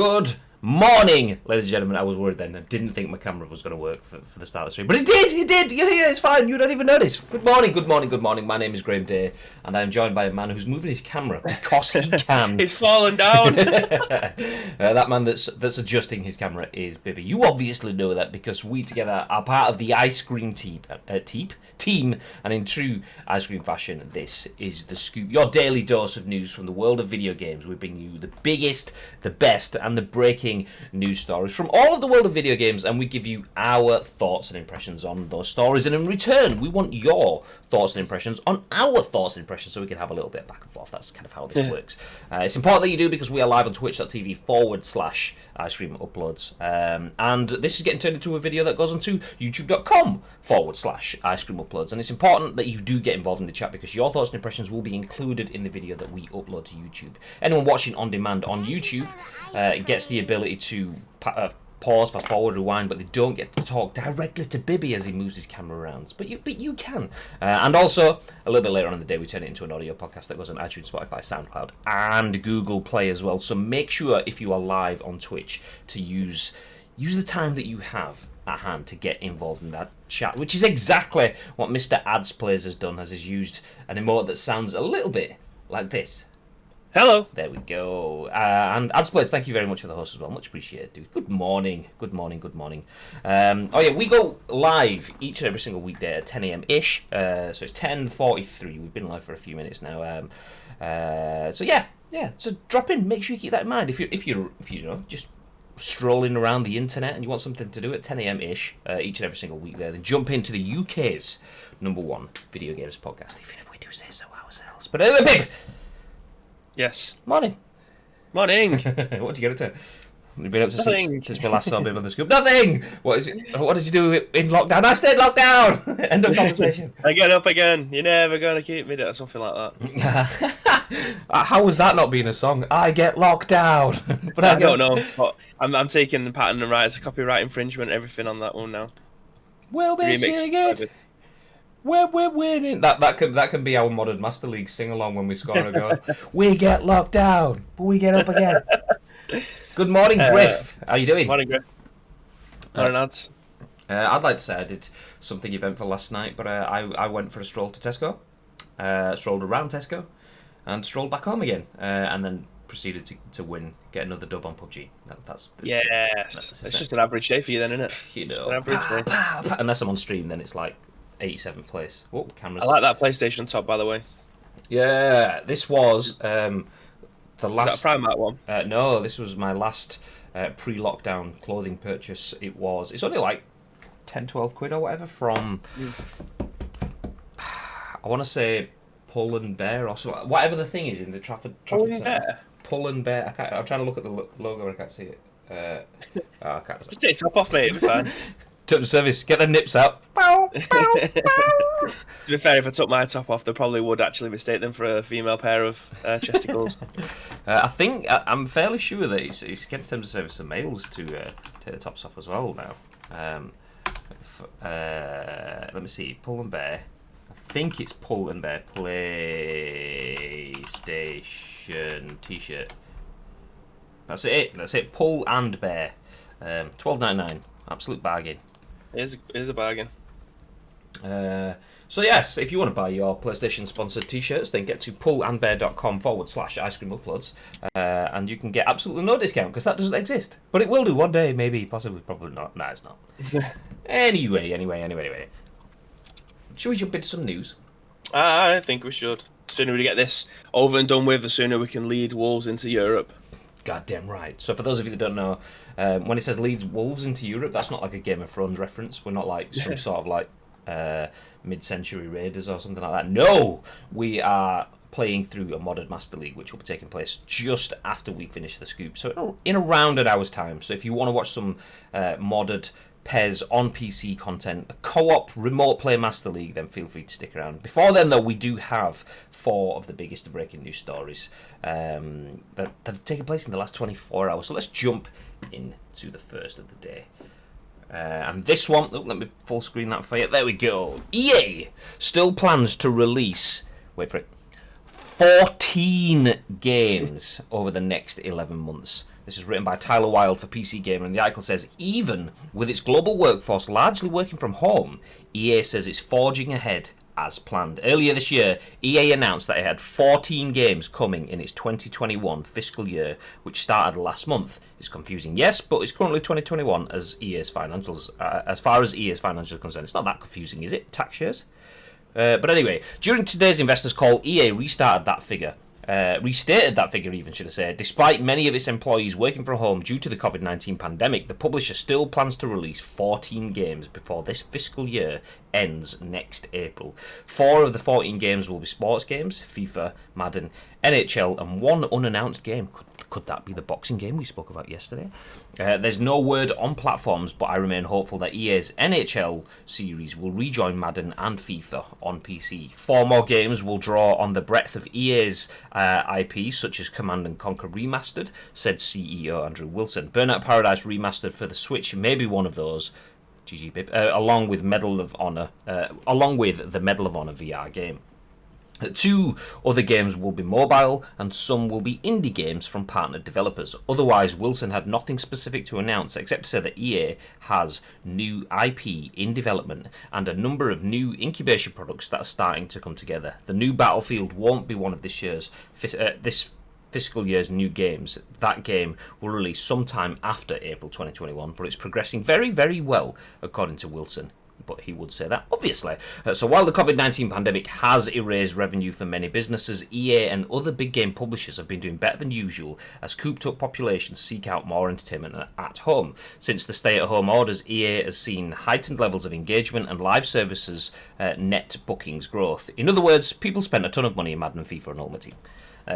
Good morning, ladies and gentlemen. I was worried then. I didn't think my camera was going to work for the start of the stream. But it did. You're here, it's fine. You don't even notice. Good morning. My name is Graham Day, and I'm joined by a man who's moving his camera because he can. It's fallen down. That man that's adjusting his camera is Bibby. You obviously know that because we together are part of the ice cream team. And in true ice cream fashion, this is The Scoop, your daily dose of news from the world of video games. We bring you the biggest, the best, and the breaking news stories from all of the world of video games, and we give you our thoughts and impressions on those stories, and in return we want your thoughts and impressions on our thoughts and impressions so we can have a little bit back and forth. That's kind of how this works. It's important that you do because we are live on twitch.tv/ice cream uploads, and this is getting turned into a video that goes onto youtube.com/ice cream uploads, and it's important that you do get involved in the chat because your thoughts and impressions will be included in the video that we upload to YouTube. Anyone watching on demand on YouTube gets the ability to pause, fast forward, rewind, but they don't get to talk directly to Bibby as he moves his camera around. But you can. And also, a little bit later on in the day, we turn it into an audio podcast that goes on iTunes, Spotify, SoundCloud, and Google Play as well. So make sure, if you are live on Twitch, to use the time that you have at hand to get involved in that chat, which is exactly what Mr. Ads Plays has done, has used an emote that sounds a little bit like this. Hello. There we go. And Adsplits, thank you very much for the host as well. Much appreciated, dude. Good morning. We go live each and every single weekday at 10 a.m.-ish. So it's 10:43. We've been live for a few minutes now. So drop in. Make sure you keep that in mind. If you're just strolling around the internet and you want something to do at 10 a.m.-ish each and every single week there, then jump into the UK's #1 video games podcast, even if we do say so ourselves. But anyway, Bib! Yes. Morning. What did you get up to? You've been up to since we last saw Bib on the Scoop. Nothing! What did you do in lockdown? I stayed locked down! End of conversation. I get up again. You're never going to keep me down. Something like that. How was that not being a song? I get locked down. But I don't know. But I'm taking the patent and rights, copyright infringement, everything on that one now. We'll be seeing it. We're winning. That can be our modern Master League sing along when we score a goal. We get locked down, but we get up again. Good morning, Griff. How you doing? Morning, Griff. Morning, lads. I'd like to say I did something eventful last night, but I went for a stroll to Tesco, strolled around Tesco, and strolled back home again, and then proceeded to get another dub on PUBG. That's just an average day for you then, isn't it? You know, an average day. Unless I'm on stream, then it's like 87th place. Oh, cameras. I like that PlayStation top, by the way. Yeah, this was the last. Is that a Primark one? No, this was my last pre-lockdown clothing purchase. It's only like 10, 12 quid or whatever from. I want to say Pull and Bear or something. Whatever the thing is in the Trafford Centre. Pull and Bear. I'm trying to look at the logo and I can't see it. I can't. Just take top off, mate. It'll be fine. Terms of service, get the nips out. To be fair, if I took my top off, they probably would actually mistake them for a female pair of chesticles. I'm fairly sure that it's against terms of service for males to take the tops off as well now. Let me see, Pull and Bear. I think it's Pull and Bear PlayStation T-shirt. That's it. Pull and Bear. $12.99. Absolute bargain. It is a bargain. So yes, if you want to buy your PlayStation sponsored t-shirts, then get to pullandbear.com/ice cream uploads, and you can get absolutely no discount because that doesn't exist. But it will do one day, maybe, possibly, probably not. No, it's not. Anyway. Should we jump into some news? I think we should. The sooner we get this over and done with, the sooner we can lead Wolves into Europe. Goddamn right. So for those of you that don't know, when it says leads Wolves into Europe, that's not like a Game of Thrones reference. We're not like some sort of like mid-century raiders or something like that. No! We are playing through a modded Master League, which will be taking place just after we finish the Scoop. So in around an hour's time. So if you want to watch some modded PES on PC content, a co-op remote play Master League, then feel free to stick around. Before then, though, we do have 4 of the biggest breaking news stories that have taken place in the last 24 hours. So let's jump into the first of the day. And this one, let me full screen that for you. There we go. EA still plans to release, wait for it, 14 games over the next 11 months. This is written by Tyler Wilde for PC Gamer, and the article says, even with its global workforce largely working from home, EA says it's forging ahead as planned. Earlier this year, EA announced that it had 14 games coming in its 2021 fiscal year, which started last month. It's confusing, yes, but it's currently 2021 as EA's financials. As far as EA's financials are concerned, it's not that confusing, is it? Tax years. But anyway, during today's investors call, EA restated that figure, even, should I say. Despite many of its employees working from home due to the COVID-19 pandemic, the publisher still plans to release 14 games before this fiscal year ends next April. 4 of the 14 games will be sports games: FIFA, Madden, NHL, and one unannounced game. Could that be the boxing game we spoke about yesterday? There's no word on platforms, but I remain hopeful that EA's NHL series will rejoin Madden and FIFA on PC. 4 more games will draw on the breadth of EA's IP, such as Command & Conquer Remastered, said CEO Andrew Wilson. Burnout Paradise Remastered for the Switch may be one of those. GG Bib. Along with the Medal of Honor VR game. 2 other games will be mobile, and some will be indie games from partnered developers. Otherwise, Wilson had nothing specific to announce, except to say that EA has new IP in development and a number of new incubation products that are starting to come together. The new Battlefield won't be one of this fiscal year's new games. That game will release sometime after April 2021, but it's progressing very, very well, according to Wilson. But he would say that, obviously. So while the COVID-19 pandemic has erased revenue for many businesses, EA and other big game publishers have been doing better than usual as cooped-up populations seek out more entertainment at home. Since the stay-at-home orders, EA has seen heightened levels of engagement and live services net bookings growth. In other words, people spent a ton of money in Madden, FIFA and Ultimate Team.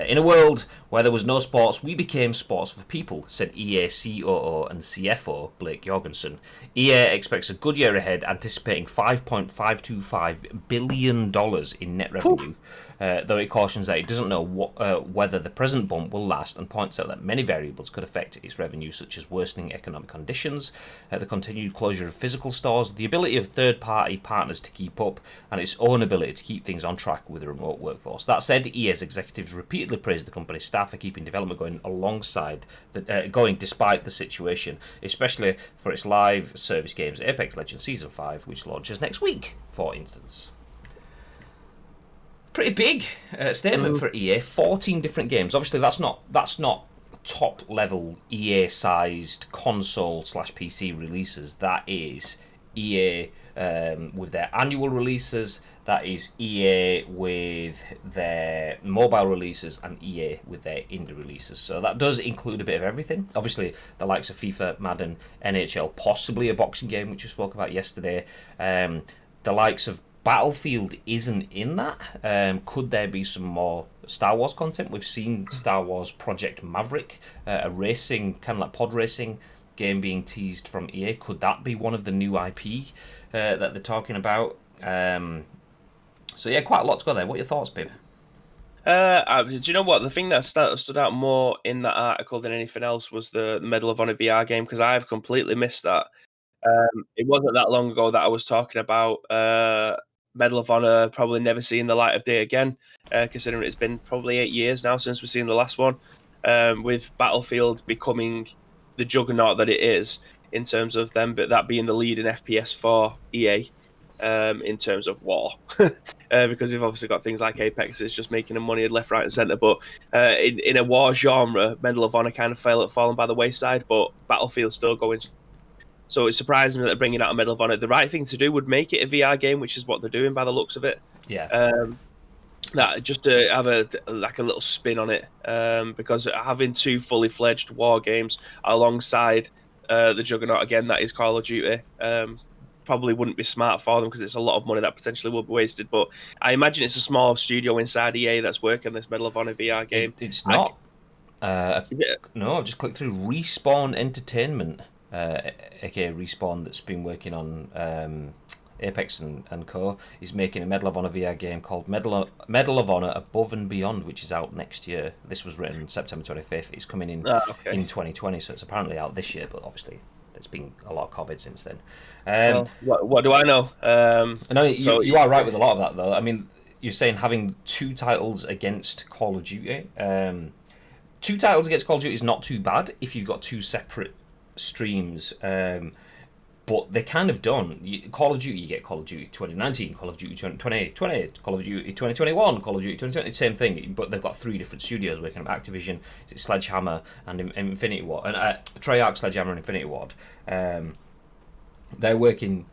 In a world where there was no sports, we became sports for people, said EA COO and CFO Blake Jorgensen. EA expects a good year ahead, anticipating $5.525 billion in net revenue, though it cautions that it doesn't know whether the present bump will last, and points out that many variables could affect its revenue, such as worsening economic conditions, the continued closure of physical stores, the ability of third-party partners to keep up, and its own ability to keep things on track with a remote workforce. That said, EA's executives repeatedly praised the company's staff for keeping development going despite the situation, especially for its live service games Apex Legends Season 5, which launches next week, for instance. Pretty big statement for EA. 14 different games. Obviously, that's not top level EA sized console / PC releases. That is EA with their annual releases. That is EA with their mobile releases and EA with their indie releases. So that does include a bit of everything. Obviously, the likes of FIFA, Madden, NHL, possibly a boxing game, which we spoke about yesterday. The likes of Battlefield isn't in that. Could there be some more Star Wars content? We've seen Star Wars Project Maverick, a racing, kind of like pod racing game being teased from EA. Could that be one of the new IP that they're talking about? So yeah, quite a lot to go there. What are your thoughts, Pip? Do you know what? The thing that stood out more in that article than anything else was the Medal of Honor VR game, because I've completely missed that. It wasn't that long ago that I was talking about Medal of Honor probably never seeing the light of day again, considering it's been probably 8 years now since we've seen the last one, with Battlefield becoming the juggernaut that it is in terms of them, but that being the lead in FPS for EA. In terms of war, because we've obviously got things like Apex is just making them money left, right, and centre. But in a war genre, Medal of Honor kind of fallen by the wayside, but Battlefield's still going. So it's surprising that they're bringing out a Medal of Honor. The right thing to do would make it a VR game, which is what they're doing by the looks of it. Yeah. That just to have a little spin on it, because having 2 fully fledged war games alongside the juggernaut again, that is Call of Duty. Probably wouldn't be smart for them because it's a lot of money that potentially will be wasted. But I imagine it's a small studio inside EA that's working this Medal of Honor VR game. It's not. No, I've just clicked through Respawn Entertainment, aka Respawn, that's been working on Apex and Co. is making a Medal of Honor VR game called Medal of Honor Above and Beyond, which is out next year. This was written September 25th. It's coming in 2020, so it's apparently out this year, but obviously there's been a lot of COVID since then. What do I know? No, you are right with a lot of that, though. I mean, you're saying having 2 titles against Call of Duty. 2 titles against Call of Duty is not too bad if you've got 2 separate streams. But they're kind of done. Call of Duty, you get Call of Duty 2019, Call of Duty 2020, Call of Duty 2021, Call of Duty 2020, same thing. But they've got 3 different studios working on Activision, Sledgehammer, and Infinity Ward, and Treyarch, Sledgehammer, and Infinity Ward. They're working.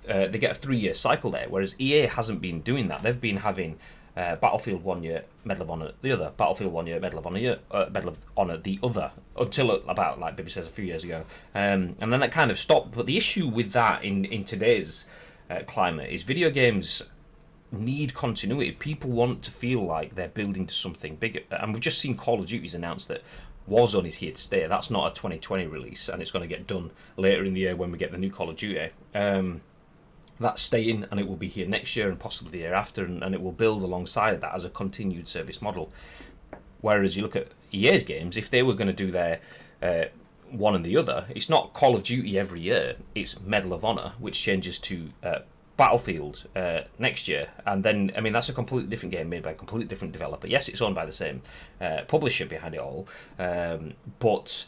They get a 3-year cycle there, whereas EA hasn't been doing that. They've been having Battlefield 1 year, Medal of Honor the other, Battlefield 1 year, Medal of Honor the other, until about, like Bibby says, a few years ago, and then that kind of stopped. But the issue with that in today's climate is video games need continuity. People want to feel like they're building to something bigger, and we've just seen Call of Duty's announced that Warzone is here to stay. That's not a 2020 release, and it's going to get done later in the year when we get the new Call of Duty. That's staying, and it will be here next year and possibly the year after, and it will build alongside that as a continued service model. Whereas you look at EA's games, if they were going to do their one and the other, it's not Call of Duty every year, it's Medal of Honor, which changes to Battlefield next year. And then, I mean, that's a completely different game made by a completely different developer. Yes, it's owned by the same publisher behind it all, but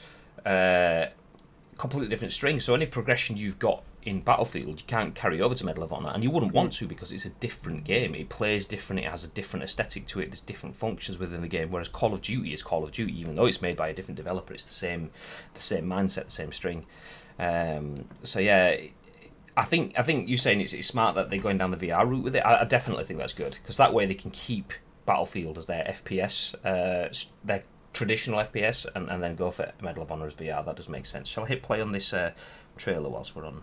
completely different string. So any progression you've got in Battlefield, you can't carry over to Medal of Honor, and you wouldn't want to, because it's a different game. It plays different, it has a different aesthetic to it, there's different functions within the game, whereas Call of Duty is Call of Duty. Even though it's made by a different developer, it's the same mindset, the same string. So yeah, I think you're saying it's smart that they're going down the VR route with it. I definitely think that's good, because that way they can keep Battlefield as their FPS, their traditional FPS, and then go for Medal of Honor as VR. That does make sense. Shall I hit play on this trailer whilst we're on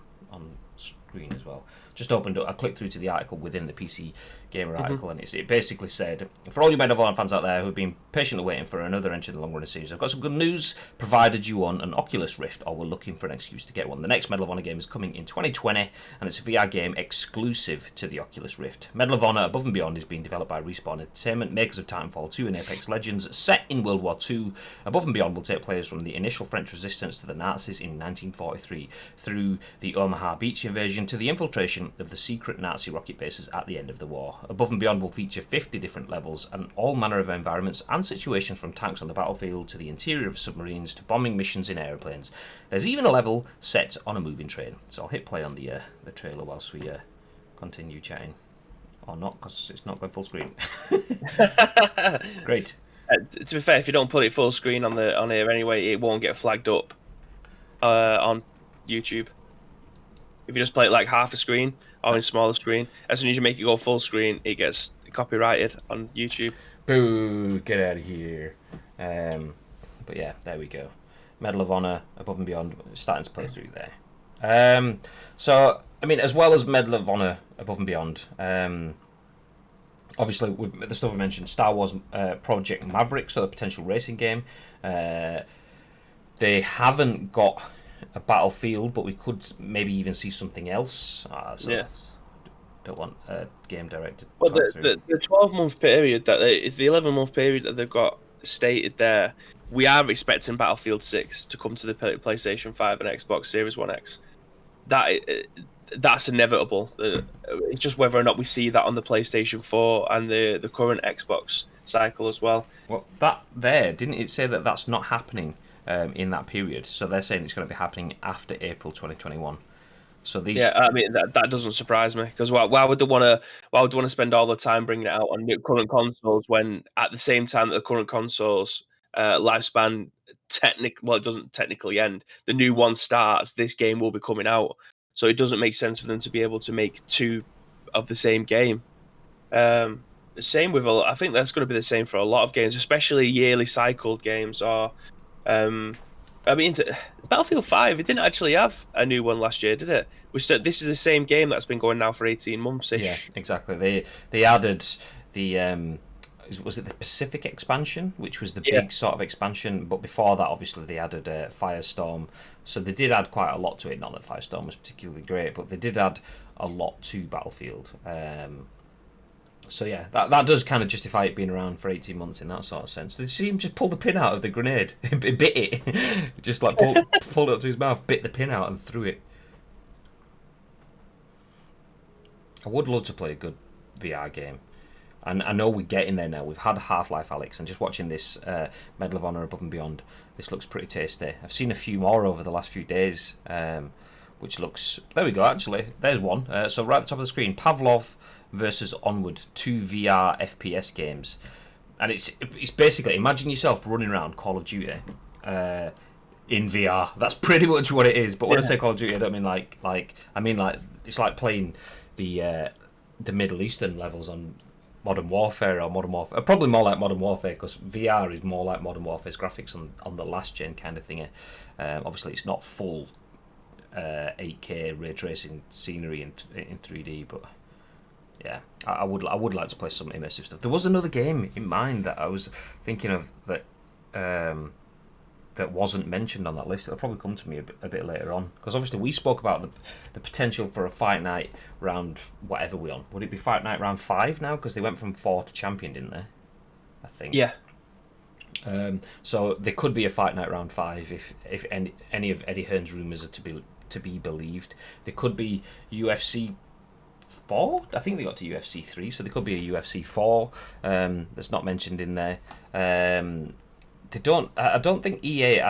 screen as well? Just opened up, I clicked through to the article within the PC Gamer article, and it basically said, for all you Medal of Honor fans out there who've been patiently waiting for another entry in the long running series, I've got some good news. Provided you own an Oculus Rift or were looking for an excuse to get one, the next Medal of Honor game is coming in 2020, and it's a VR game exclusive to the Oculus Rift. Medal of Honor Above and Beyond is being developed by Respawn Entertainment, makers of Titanfall 2 and Apex Legends. Set in World War II, Above and Beyond will take players from the initial French resistance to the Nazis in 1943, through the Omaha Beach invasion to the infiltration of the secret Nazi rocket bases at the end of the war. Above and Beyond will feature 50 different levels and all manner of environments and situations, from tanks on the battlefield to the interior of submarines to bombing missions in aeroplanes. There's even a level set on a moving train. So I'll hit play on the trailer whilst we continue chatting. Or not, because it's not going full screen. Great. To be fair, if you don't put it full screen on here anyway, it won't get flagged up on YouTube. If you just play it like half a screen or in smaller screen, as soon as you make it go full screen, it gets copyrighted on YouTube. Boo! Get out of here. But yeah, there we go. Medal of Honor Above and Beyond, starting to play through there. So, I mean, as well as Medal of Honor Above and Beyond, obviously with the stuff I mentioned, Star Wars Project Maverick, so the potential racing game. They haven't got a Battlefield, but we could maybe even see something else. Don't want a game director. Well, the 12-month period it's the 11-month period that they've got stated there. We are expecting Battlefield 6 to come to the PlayStation 5 and Xbox Series One X. That's inevitable. It's just whether or not we see that on the PlayStation 4 and the current Xbox cycle as well. Well, that there didn't it say that that's not happening in that period? So they're saying it's going to be happening after April 2021. So these, yeah, I mean that doesn't surprise me, because why would they want to spend all the time bringing it out on the current consoles when at the same time that the current consoles lifespan it doesn't technically end. The new one starts. This game will be coming out, so it doesn't make sense for them to be able to make 2 of the same game. Same with I think that's going to be the same for a lot of games, especially yearly cycled games. Or I mean, Battlefield 5, it didn't actually have a new one last year, did it? This is the same game that's been going now for 18 months ish. Yeah, exactly. They added the was it the Pacific expansion, which was the big sort of expansion, but before that, obviously, they added Firestorm. So they did add quite a lot to it. Not that Firestorm was particularly great, but they did add a lot to Battlefield. So yeah, that does kind of justify it being around for 18 months in that sort of sense. Did you see him just pull the pin out of the grenade? It bit it. Just like pulled it up to his mouth, bit the pin out and threw it. I would love to play a good VR game. And I know we're getting there now. We've had Half-Life Alyx, and just watching this Medal of Honor Above and Beyond, this looks pretty tasty. I've seen a few more over the last few days, which looks... There we go, actually. There's one. So right at the top of the screen, Pavlov versus Onward, 2 VR FPS games. And it's basically, imagine yourself running around Call of Duty in VR. That's pretty much what it is. But when I say Call of Duty, I don't mean like I mean like it's like playing the Middle Eastern levels on Modern Warfare or Modern Warfare. Probably more like Modern Warfare, because VR is more like Modern Warfare's graphics on the last gen kind of thingy. Obviously, it's not full 8K ray tracing scenery in 3D, but yeah, I would like to play some immersive stuff. There was another game in mind that I was thinking of that that wasn't mentioned on that list. It'll probably come to me a bit later on, because obviously we spoke about the potential for a Fight Night round whatever we're on. Would it be Fight Night round 5 now? Because they went from 4 to champion, didn't they? I think. Yeah. So there could be a Fight Night round 5 if any of Eddie Hearn's rumours are to be believed. There could be UFC 4. I think they got to UFC 3, so there could be a UFC 4 that's not mentioned in there. They don't. I don't think EA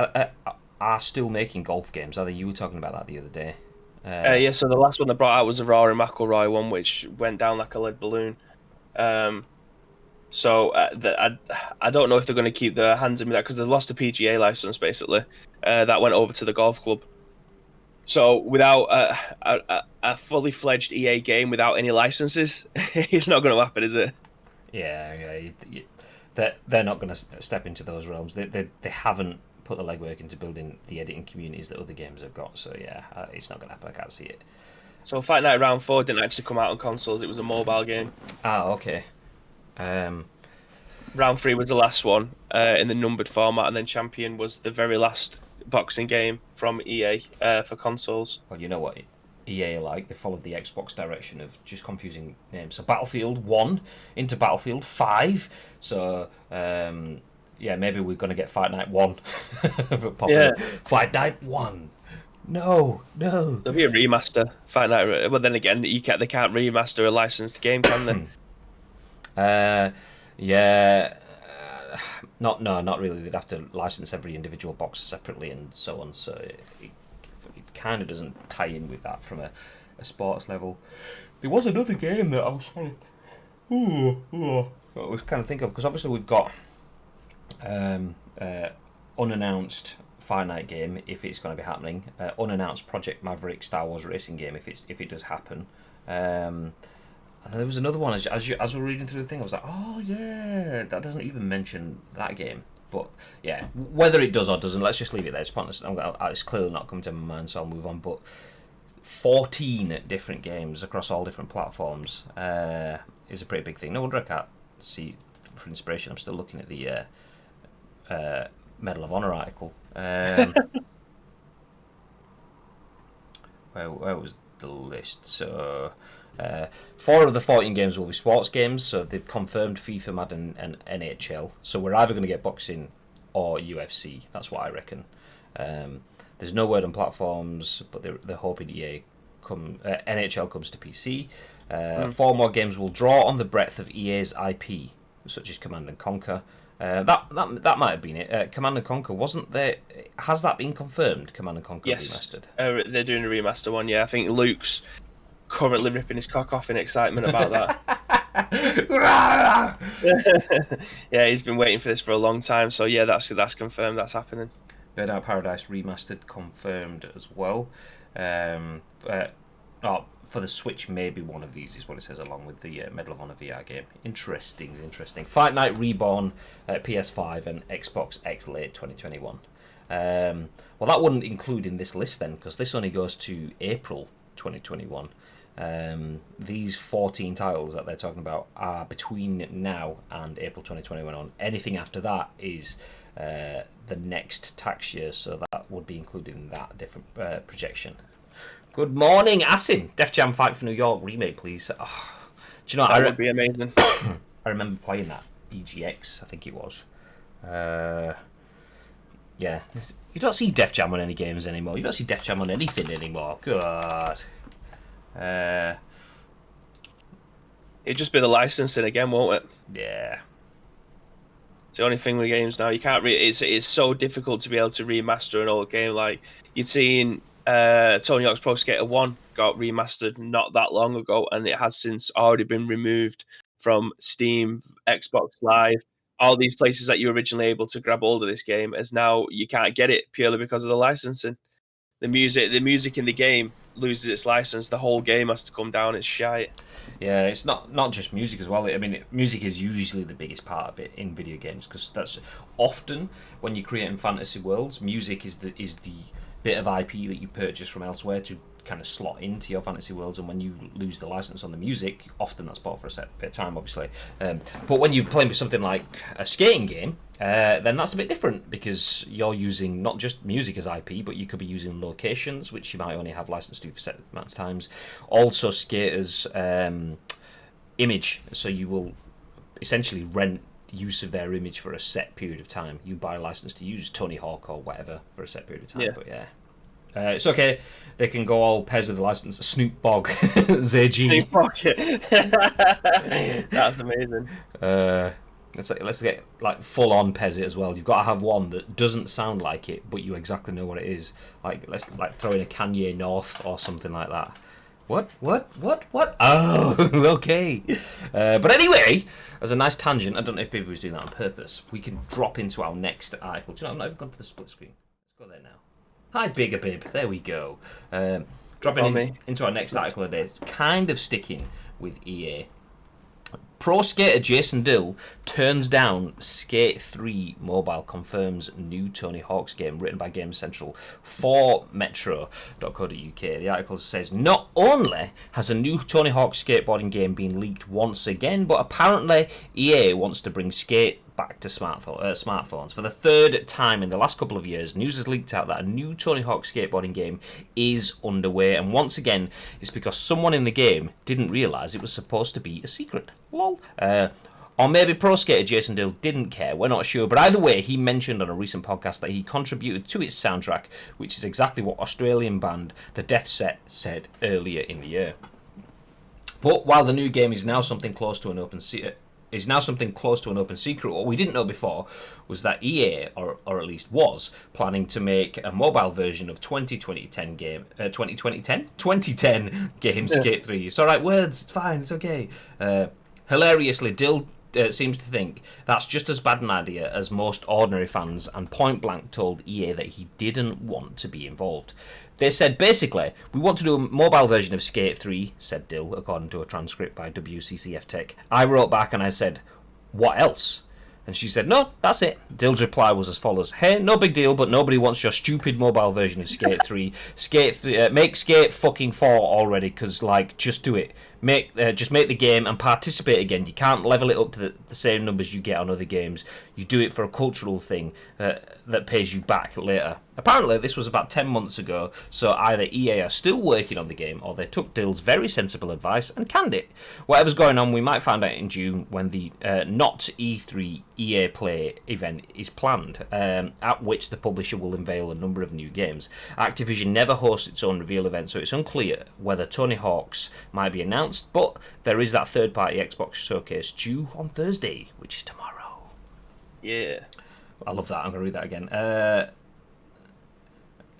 are still making golf games, are they? You were talking about that the other day. Yeah, so the last one they brought out was the Rory McIlroy one, which went down like a lead balloon. So I don't know if they're going to keep their hands in with that, because they lost a PGA license, basically. That went over to the golf club. So without a fully fledged EA game without any licenses, it's not going to happen, is it? Yeah. They're not going to step into those realms. They haven't put the legwork into building the editing communities that other games have got. So yeah, it's not going to happen. I can't see it. So Fight Night Round 4 didn't actually come out on consoles. It was a mobile game. Okay. Round 3 was the last one in the numbered format, and then Champion was the very last boxing game from EA for consoles. Well, you know what EA they followed the Xbox direction of just confusing names. So Battlefield 1 into Battlefield 5. So yeah, maybe we're going to get Fight Night 1. Fight Night 1. No. There'll be a remaster Fight Night. But then again, they can't remaster a licensed game, can they? Yeah. Not really. They'd have to license every individual box separately and so on. So it kind of doesn't tie in with that from a sports level. There was another game that I was trying to think of, because obviously we've got unannounced Fight Night game if it's going to be happening, unannounced Project Maverick Star Wars racing game if it does happen. And there was another one as we're reading through the thing, I was like, oh yeah, that doesn't even mention that game. But yeah, whether it does or doesn't, let's just leave it there. It's pointless. It's clearly not come to my mind, so I'll move on. But 14 different games across all different platforms is a pretty big thing. No wonder I can't see for inspiration. I'm still looking at the Medal of Honor article. Where was the list? So 4 of the 14 games will be sports games, so they've confirmed FIFA, Madden and NHL. So we're either going to get boxing or UFC. That's what I reckon. There's no word on platforms, but they're hoping NHL comes to PC. 4 more games will draw on the breadth of EA's IP, such as Command and Conquer. That might have been it. Command and Conquer, wasn't there? Has that been confirmed? Command and Conquer remastered. They're doing a remaster one. Yeah, I think Luke's currently ripping his cock off in excitement about that. Yeah, he's been waiting for this for a long time. So yeah, that's confirmed. That's happening. Burnout Paradise remastered confirmed as well. For the Switch, maybe one of these is what it says, along with the Medal of Honor VR game. Interesting. Fight Night Reborn, PS5 and Xbox X late 2021. Well, that wouldn't include in this list then, because this only goes to April 2021. These 14 titles that they're talking about are between now and April 2021. Anything after that is the next tax year, so that would be included in that different projection. Good morning, Asin. Def Jam Fight for New York remake, please. Oh, do you know? That would be amazing. I remember playing that EGX, I think it was. Yeah, you don't see Def Jam on any games anymore. You don't see Def Jam on anything anymore. God. It'd just be the licensing again, won't it? Yeah. It's the only thing with games now. You can't. It's so difficult to be able to remaster an old game. Like you'd seen, Tony Hawk's Pro Skater 1 got remastered not that long ago, and it has since already been removed from Steam, Xbox Live, all these places that you were originally able to grab hold of this game. As now you can't get it purely because of the licensing. The music in the game loses its license. The whole game has to come down. It's shite. Yeah, it's not just music as well. I mean, music is usually the biggest part of it in video games because that's often when you're creating fantasy worlds, music is the bit of IP that you purchase from elsewhere to kind of slot into your fantasy worlds, and when you lose the license on the music, often that's bought for a set bit of time, obviously. But when you're playing with something like a skating game, then that's a bit different because you're using not just music as IP, but you could be using locations, which you might only have license to for set amounts of times. Also, skaters' image, so you will essentially rent use of their image for a set period of time. You buy a license to use Tony Hawk or whatever for a set period of time. Yeah. But yeah. It's okay. They can go all Pez with the license. Snoop Bogg, ZG. Snoop Bogg. That's amazing. Let's get like full on Pez it as well. You've got to have one that doesn't sound like it, but you exactly know what it is. Like let's throw in a Kanye North or something like that. What? Oh, okay. But anyway, as a nice tangent, I don't know if people was doing that on purpose. We can drop into our next article. Do you know, I've not even gone to the split screen. Let's go there now. Hi, Bigger Bib. There we go. Dropping into our next article today. It's kind of sticking with EA. Pro skater Jason Dill turns down Skate 3 mobile, confirms new Tony Hawk's game, written by GameCentral for Metro.co.uk. The article says, not only has a new Tony Hawk skateboarding game been leaked once again, but apparently EA wants to bring Skate back to smartphones. For the third time in the last couple of years, news has leaked out that a new Tony Hawk skateboarding game is underway, and once again, it's because someone in the game didn't realise it was supposed to be a secret. Lol. Or maybe pro skater Jason Dill didn't care, we're not sure, but either way, he mentioned on a recent podcast that he contributed to its soundtrack, which is exactly what Australian band The Death Set said earlier in the year. But while the new game is now something close to an open secret, what we didn't know before was that EA, or at least was, planning to make a mobile version of 2010 game Skate 3. It's alright, words, it's fine, it's okay. Hilariously, Dill seems to think that's just as bad an idea as most ordinary fans, and point blank told EA that he didn't want to be involved. They said, basically, we want to do a mobile version of Skate 3, said Dill, according to a transcript by WCCF Tech. I wrote back and I said, what else? And she said, no, that's it. Dill's reply was as follows. Hey, no big deal, but nobody wants your stupid mobile version of Skate 3. Make Skate fucking 4 already, because, like, just do it. Just make the game and participate again. You can't level it up to the same numbers you get on other games. You do it for a cultural thing that pays you back later. Apparently, this was about 10 months ago, so either EA are still working on the game, or they took Dill's very sensible advice and canned it. Whatever's going on, we might find out in June when the not E3 EA Play event is planned, at which the publisher will unveil a number of new games. Activision never hosts its own reveal event, so it's unclear whether Tony Hawk's might be announced, but there is that third-party Xbox showcase due on Thursday, which is tomorrow. Yeah. I love that. I'm going to read that again.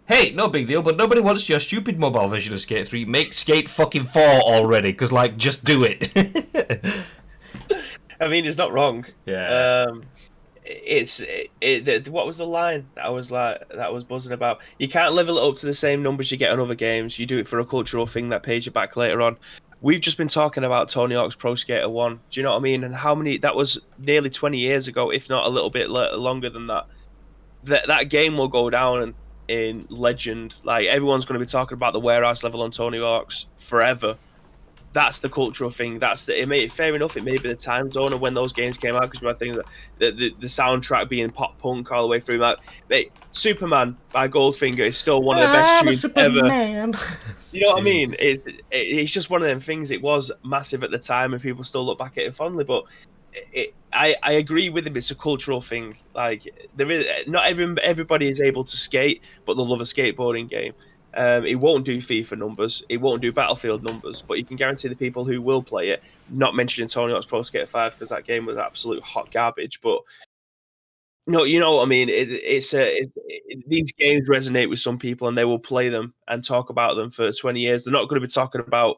Hey, no big deal, but nobody wants your stupid mobile version of Skate 3. Make Skate fucking 4 already, because, like, just do it. I mean, it's not wrong. Yeah. What was the line that I was buzzing about? You can't level it up to the same numbers you get on other games. You do it for a cultural thing that pays you back later on. We've just been talking about Tony Hawk's Pro Skater 1. Do you know what I mean? And that was nearly 20 years ago, if not a little bit longer than that. That game will go down in legend. Like, everyone's going to be talking about the warehouse level on Tony Hawk's forever. That's the cultural thing. Fair enough. It may be the time zone of when those games came out, because I think that the soundtrack being pop punk all the way through. Mate, Superman by Goldfinger is still one of the best tunes ever. You know what I mean? It's just one of them things. It was massive at the time, and people still look back at it fondly. But I agree with him. It's a cultural thing. Like, there is not everybody is able to skate, but they'll love a skateboarding game. It won't do FIFA numbers. It won't do Battlefield numbers. But you can guarantee the people who will play it, not mentioning Tony Hawk's Pro Skater 5 because that game was absolute hot garbage. But no, you know what I mean. These games resonate with some people, and they will play them and talk about them for 20 years. They're not going to be talking about.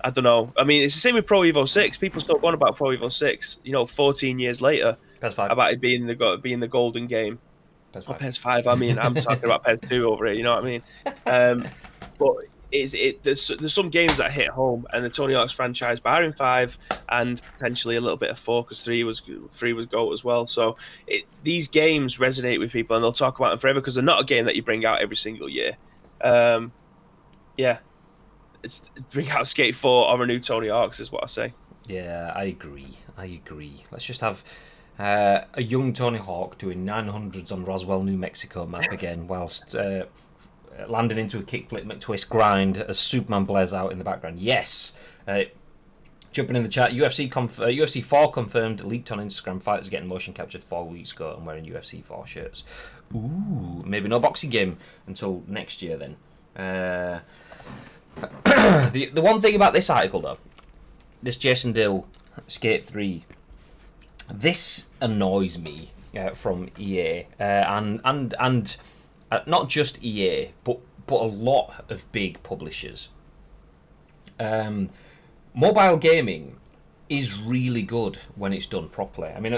I don't know. I mean, it's the same with Pro Evo 6. People still go on about Pro Evo 6. 14 years later, PS5. about it being the golden game. PS5. Or PS5. I mean, I'm talking about PS2 over it. You know what I mean? But there's some games that hit home, and the Tony Hawk's franchise, barring 5 and potentially a little bit of 4, because 3 was GOAT as well. So these games resonate with people, and they'll talk about them forever because they're not a game that you bring out every single year. Yeah. It's bring out Skate 4 or a new Tony Hawk's is what I say. Yeah, I agree. Let's just have a young Tony Hawk doing 900s on Roswell, New Mexico map again, whilst landing into a kickflip McTwist grind as Superman blares out in the background. Yes! Jumping in the chat, UFC 4 confirmed, leaked on Instagram, fighters getting motion captured 4 weeks ago and wearing UFC 4 shirts. Ooh, maybe no boxing game until next year then. The one thing about this article, though, this Jason Dill Skate 3, this annoys me from EA and not just EA, but a lot of big publishers. Mobile gaming is really good when it's done properly. I mean,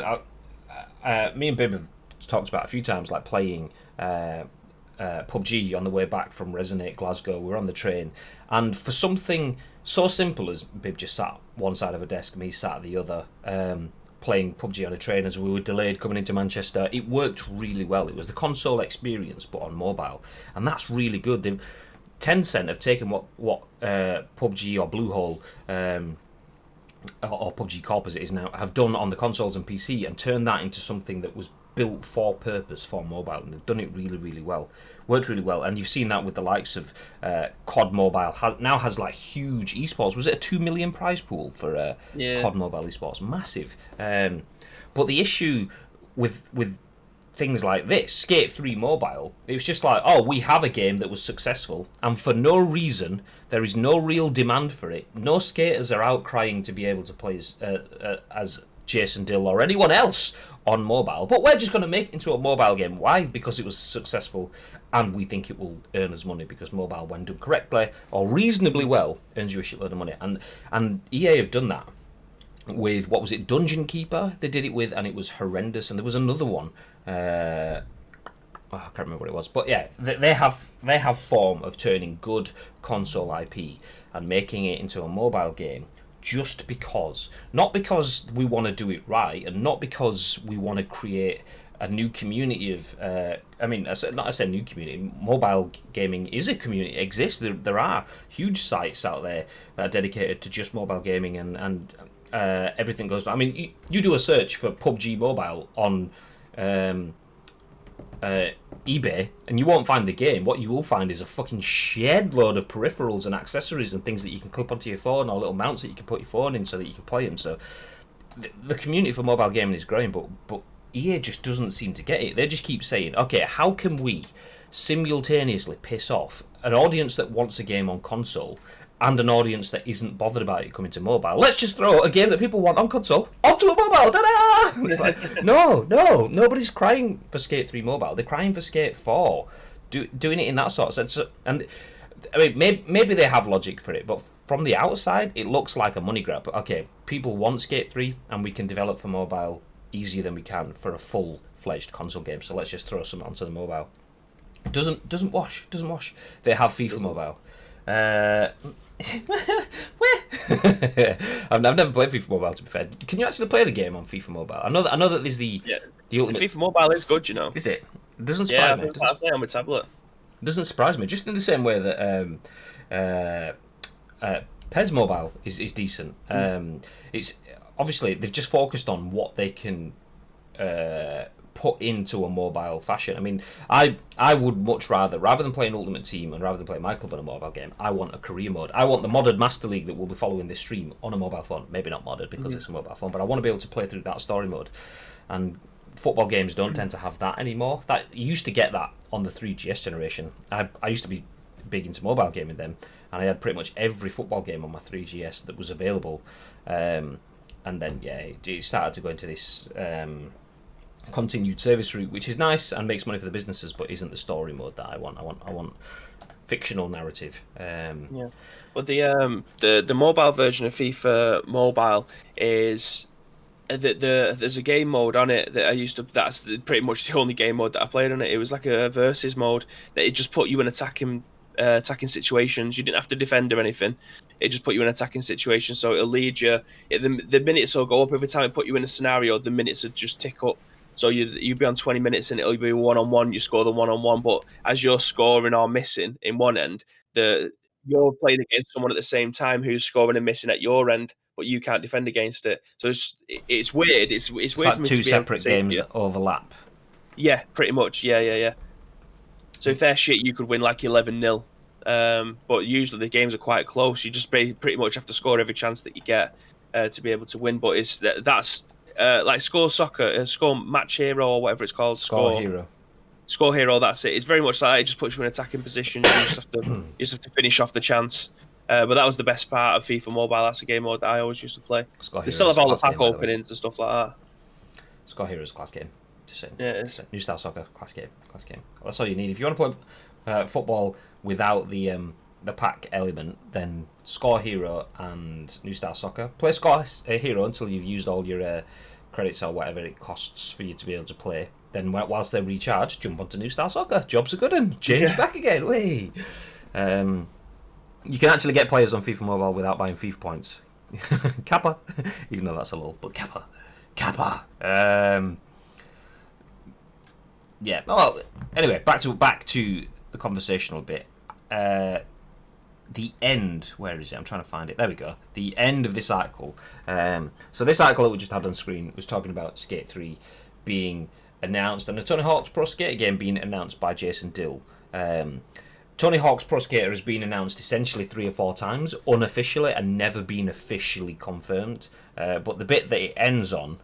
me and Bib have talked about it a few times, like playing PUBG on the way back from Resonate Glasgow. We're on the train, and for something so simple as Bib just sat one side of a desk, me sat at the other, playing PUBG on a train as we were delayed coming into Manchester, it worked really well. It was the console experience but on mobile, and that's really good. Tencent have taken what PUBG or Bluehole or PUBG Corp as it is now have done on the consoles and PC and turned that into something that was built for purpose for mobile, and they've done it really, really well. Worked really well, and you've seen that with the likes of COD Mobile. Now has like huge esports. Was it a 2 million prize pool for COD Mobile esports? Massive. But the issue with things like this, Skate 3 Mobile, it was just like, oh, we have a game that was successful, and for no reason, there is no real demand for it. No skaters are out crying to be able to play as Jason Dill or anyone else on mobile, but we're just going to make it into a mobile game. Why? Because it was successful, and we think it will earn us money, because mobile, when done correctly or reasonably well, earns you a shitload of money. And EA have done that with, what was it, Dungeon Keeper? They did it with, and it was horrendous. And there was another one. I can't remember what it was, but yeah, they have form of turning good console IP and making it into a mobile game. Just because, not because we want to do it right, and not because we want to create a new community of. I say new community. Mobile gaming is a community. It exists. There are huge sites out there that are dedicated to just mobile gaming, and everything goes. I mean, you do a search for PUBG Mobile on eBay, and you won't find the game. What you will find is a fucking shed load of peripherals and accessories and things that you can clip onto your phone, or little mounts that you can put your phone in so that you can play them. So the community for mobile gaming is growing, but EA just doesn't seem to get it. They just keep saying, okay, how can we simultaneously piss off an audience that wants a game on console and an audience that isn't bothered about it coming to mobile? Let's just throw a game that people want on console onto a mobile. Ta-da! It's like, no, nobody's crying for Skate 3 Mobile. They're crying for Skate 4. Doing it in that sort of sense. And I mean, maybe they have logic for it, but from the outside, it looks like a money grab. Okay, people want Skate 3, and we can develop for mobile easier than we can for a full-fledged console game. So let's just throw some onto the mobile. Doesn't wash. They have FIFA Mobile. I've never played FIFA Mobile, to be fair. Can you actually play the game on FIFA Mobile? I know that there's the ultimate. FIFA Mobile is good, you know. Is it? It doesn't surprise me. I play on my tablet. Doesn't surprise me. Just in the same way that PES Mobile is decent. It's obviously they've just focused on what they can put into a mobile fashion. I mean, I would much rather than playing Ultimate Team and rather than play my club on a mobile game, I want a career mode. I want the modded Master League that will be following this stream on a mobile phone. Maybe not modded because it's a mobile phone, but I want to be able to play through that story mode. And football games don't tend to have that anymore. That you used to get that on the 3GS generation. I used to be big into mobile gaming then, and I had pretty much every football game on my 3GS that was available. And then it started to go into this continued service route, which is nice and makes money for the businesses, but isn't the story mode that I want. I want fictional narrative. But the mobile version of FIFA Mobile is there's a game mode on it that I used to. That's pretty much the only game mode that I played on it. It was like a versus mode that it just put you in attacking situations. You didn't have to defend or anything. It just put you in attacking situations. So it'll lead you. The minutes will go up every time it put you in a scenario. The minutes would just tick up. So you'd be on 20 minutes and it'll be 1-on-1. You score the 1-on-1, but as you're scoring or missing in one end, you're playing against someone at the same time who's scoring and missing at your end, but you can't defend against it. So it's weird. It's weird like for me two to be separate games that overlap. Yeah, pretty much. Yeah. So if they're shit, you could win like 11-0. But usually the games are quite close. You just pretty much have to score every chance that you get to be able to win. But that's like Score Soccer, Score Match Hero or whatever it's called. Score Hero. Score Hero, that's it. It's very much like it just puts you in attacking positions. You just have to finish off the chance. But that was the best part of FIFA Mobile. That's a game mode that I always used to play. They still have all the pack openings and stuff like that. Score Hero's class game. Just saying. Yeah, New Style Soccer, class game. That's all you need. If you want to play football without the pack element, then Score Hero and New Style Soccer. Play Score Hero until you've used all your credits or whatever it costs for you to be able to play. Then whilst they recharge, jump onto New Style Soccer. Job's a good one. Change back again. Whee! You can actually get players on FIFA Mobile without buying FIFA points. Kappa. Even though that's a lull, but Kappa. Yeah. Well, anyway, back to the conversational bit. The end. Where is it? I'm trying to find it. There we go. The end of this article. So this article that we just had on screen was talking about Skate 3 being announced, and the Tony Hawk's Pro Skater game being announced by Jason Dill. Tony Hawk's Pro Skater has been announced essentially 3 or 4 times, unofficially, and never been officially confirmed. But the bit that it ends on,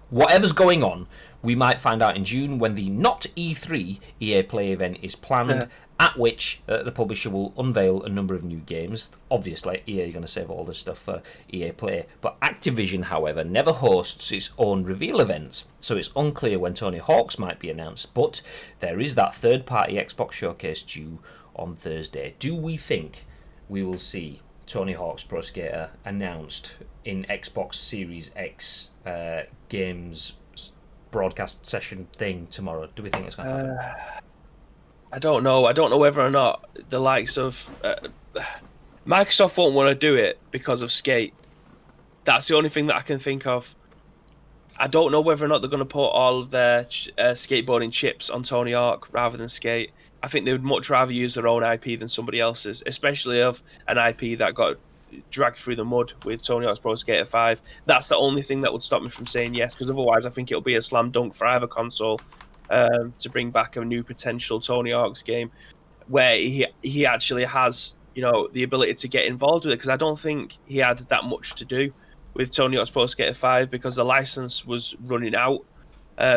whatever's going on, we might find out in June when the not E3 EA Play event is planned, at which the publisher will unveil a number of new games. Obviously, EA are going to save all this stuff for EA Play. But Activision, however, never hosts its own reveal events, so it's unclear when Tony Hawk's might be announced. But there is that third-party Xbox showcase due on Thursday. Do we think we will see Tony Hawk's Pro Skater announced in Xbox Series X games broadcast session thing tomorrow? Do we think it's going to happen? I don't know. I don't know whether or not the likes of Microsoft won't want to do it because of Skate. That's the only thing that I can think of. I don't know whether or not they're going to put all of their skateboarding chips on Tony Hawk rather than Skate. I think they would much rather use their own IP than somebody else's, especially of an IP that got dragged through the mud with Tony Hawk's Pro Skater 5. That's the only thing that would stop me from saying yes, because otherwise I think it'll be a slam dunk for either console to bring back a new potential Tony Hawk's game where he actually has, the ability to get involved with it, because I don't think he had that much to do with Tony Hawk's Pro Skater 5 because the license was running out.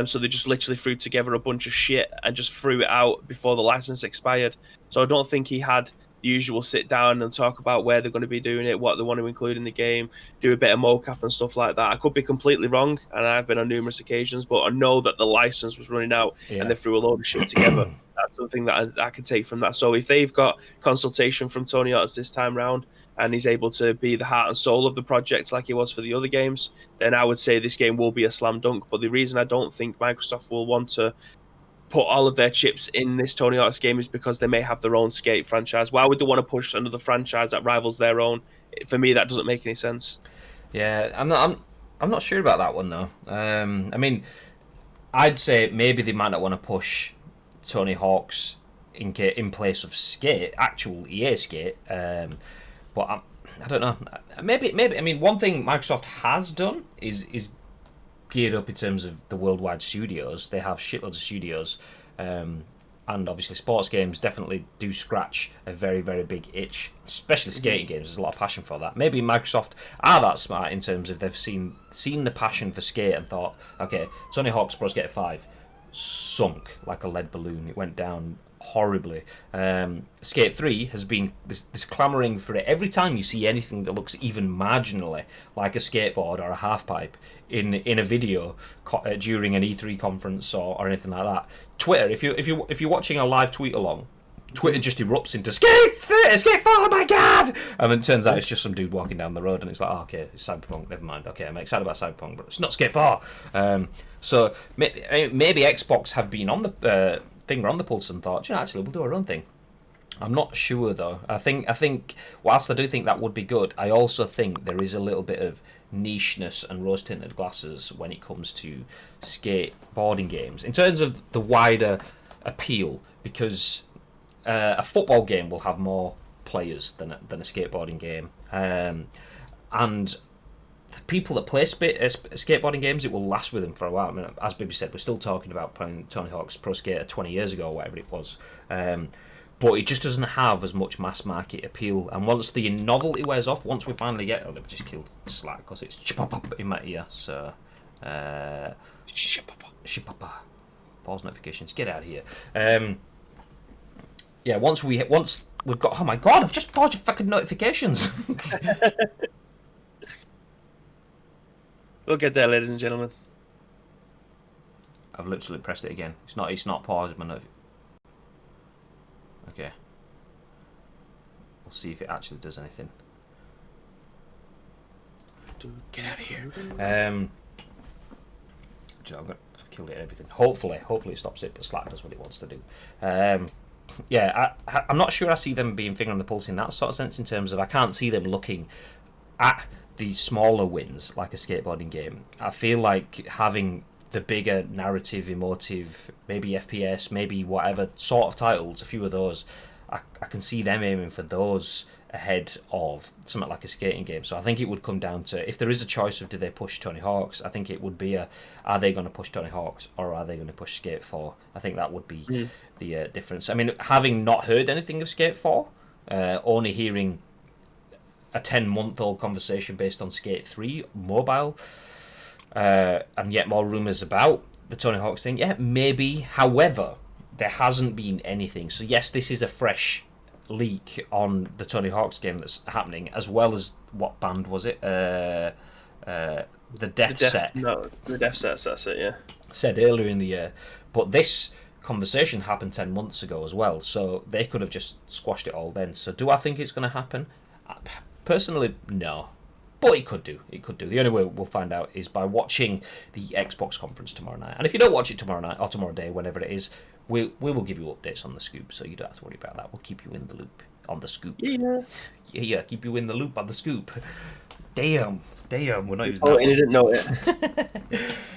So they just literally threw together a bunch of shit and just threw it out before the license expired. So I don't think he had the usual sit down and talk about where they're going to be doing it, what they want to include in the game, do a bit of mocap and stuff like that. I could be completely wrong, and I've been on numerous occasions, but I know that the license was running out and they threw a load of shit together. That's something that I can take from that. So if they've got consultation from Tony Hawk's this time round and he's able to be the heart and soul of the project like he was for the other games, then I would say this game will be a slam dunk. But the reason I don't think Microsoft will want to put all of their chips in this Tony Hawk's game is because they may have their own Skate franchise. Why would they want to push another franchise that rivals their own? For me, that doesn't make any sense. Yeah, I'm not sure about that one though. I mean, I'd say maybe they might not want to push Tony Hawk's in place of Skate, actual EA Skate. But I don't know. Maybe. I mean, one thing Microsoft has done is geared up in terms of the worldwide studios. They have shitloads of studios, and obviously sports games definitely do scratch a very, very big itch, especially skating games. There's a lot of passion for that. Maybe Microsoft are that smart in terms of they've seen the passion for skate and thought, okay, Tony Hawk's Pro Skater 5 sunk like a lead balloon. It went down horribly. Skate 3 has been this clamouring for it. Every time you see anything that looks even marginally like a skateboard or a half-pipe in a video during an E3 conference or anything like that, Twitter, if you're watching a live tweet along, Twitter just erupts into Skate 4, oh my god! And then it turns out it's just some dude walking down the road, and it's like, oh, okay, it's Cyberpunk, never mind. Okay, I'm excited about Cyberpunk, but it's not Skate 4. So maybe Xbox have been on the finger on the pulse and thought, actually, we'll do our own thing. I'm not sure though. I think whilst I do think that would be good, I also think there is a little bit of nicheness and rose-tinted glasses when it comes to skateboarding games in terms of the wider appeal, because a football game will have more players than a skateboarding game, and the people that play skateboarding games, it will last with them for a while. I mean, as Bibby said, we're still talking about playing Tony Hawk's Pro Skater 20 years ago or whatever it was, but it just doesn't have as much mass market appeal. And once the novelty wears off, once we finally get, they've just killed Slack because it's chip-up in my ear. So chip-up. Pause notifications. Get out of here. Yeah, once we've got, oh my god, I've just paused your fucking notifications. We'll get there, ladies and gentlemen. I've literally pressed it again. It's not paused my notification. Okay. We'll see if it actually does anything. Get out of here. I've killed it and everything. Hopefully it stops it, but Slack does what it wants to do. Yeah, I'm not sure I see them being finger on the pulse in that sort of sense, in terms of I can't see them looking at these smaller wins like a skateboarding game. I feel like having the bigger narrative, emotive, maybe FPS, maybe whatever sort of titles, a few of those, I can see them aiming for those ahead of something like a skating game. So I think it would come down to, if there is a choice of do they push Tony Hawk's, I think it would be are they going to push Tony Hawk's or are they going to push Skate 4? I think that would be the difference. I mean, having not heard anything of Skate 4, only hearing a 10-month-old conversation based on Skate 3 mobile, and yet more rumours about the Tony Hawk's thing, yeah, maybe. However, there hasn't been anything. So yes, this is a fresh leak on the Tony Hawk's game that's happening, as well as, what band was it? The Death Set. No, the Death Set, that's it, yeah. Said earlier in the year. But this conversation happened 10 months ago as well, so they could have just squashed it all then. So do I think it's going to happen? Personally, no. But it could do. It could do. The only way we'll find out is by watching the Xbox conference tomorrow night. And if you don't watch it tomorrow night or tomorrow day, whenever it is, we will give you updates on the scoop, so you don't have to worry about that. We'll keep you in the loop on the scoop. Yeah, keep you in the loop on the scoop. Damn, we're not using that. Oh, you didn't know it.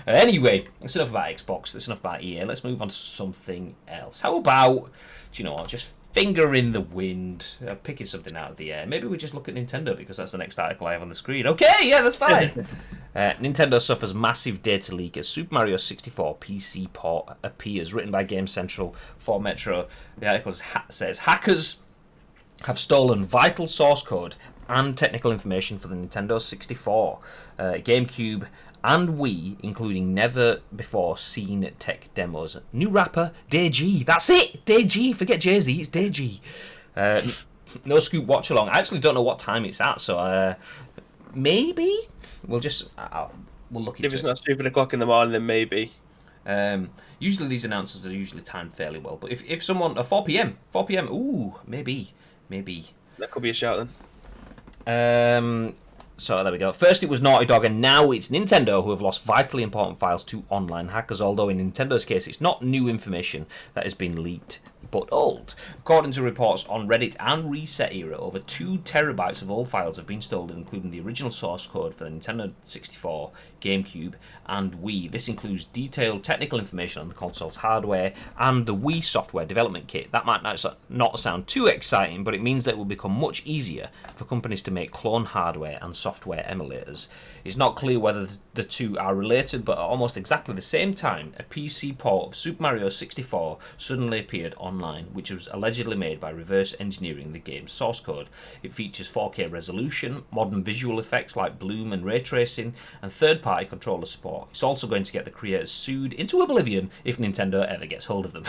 Anyway, that's enough about Xbox. That's enough about EA. Let's move on to something else. How about, do you know what, just finger in the wind, picking something out of the air. Maybe we just look at Nintendo, because that's the next article I have on the screen. Okay, yeah, that's fine. Nintendo suffers massive data leak as Super Mario 64 PC port appears. Written by GameCentral for Metro. The article says, hackers have stolen vital source code and technical information for the Nintendo 64, GameCube, and Wii, including never-before-seen tech demos. New rapper, Day-G. That's it! Day-G. Forget Jay-Z, it's Day-G. No scoop watch-along. I actually don't know what time it's at, so maybe? We'll just... we'll look into it. If it's not stupid o'clock in the morning, then maybe. Usually these announcements are usually timed fairly well, but if someone... 4 p.m. Ooh, maybe. That could be a shout, then. So there we go. First it was Naughty Dog, and now it's Nintendo who have lost vitally important files to online hackers, although in Nintendo's case it's not new information that has been leaked, but old. According to reports on Reddit and Reset Era, over 2 terabytes of old files have been stolen, including the original source code for the Nintendo 64, GameCube, and Wii. This includes detailed technical information on the console's hardware and the Wii software development kit. That might not sound too exciting, but it means that it will become much easier for companies to make clone hardware and software emulators. It's not clear whether the two are related, but at almost exactly the same time, a PC port of Super Mario 64 suddenly appeared online Online, which was allegedly made by reverse engineering the game's source code. It features 4K resolution, modern visual effects like bloom and ray tracing, and third-party controller support. It's also going to get the creators sued into oblivion if Nintendo ever gets hold of them.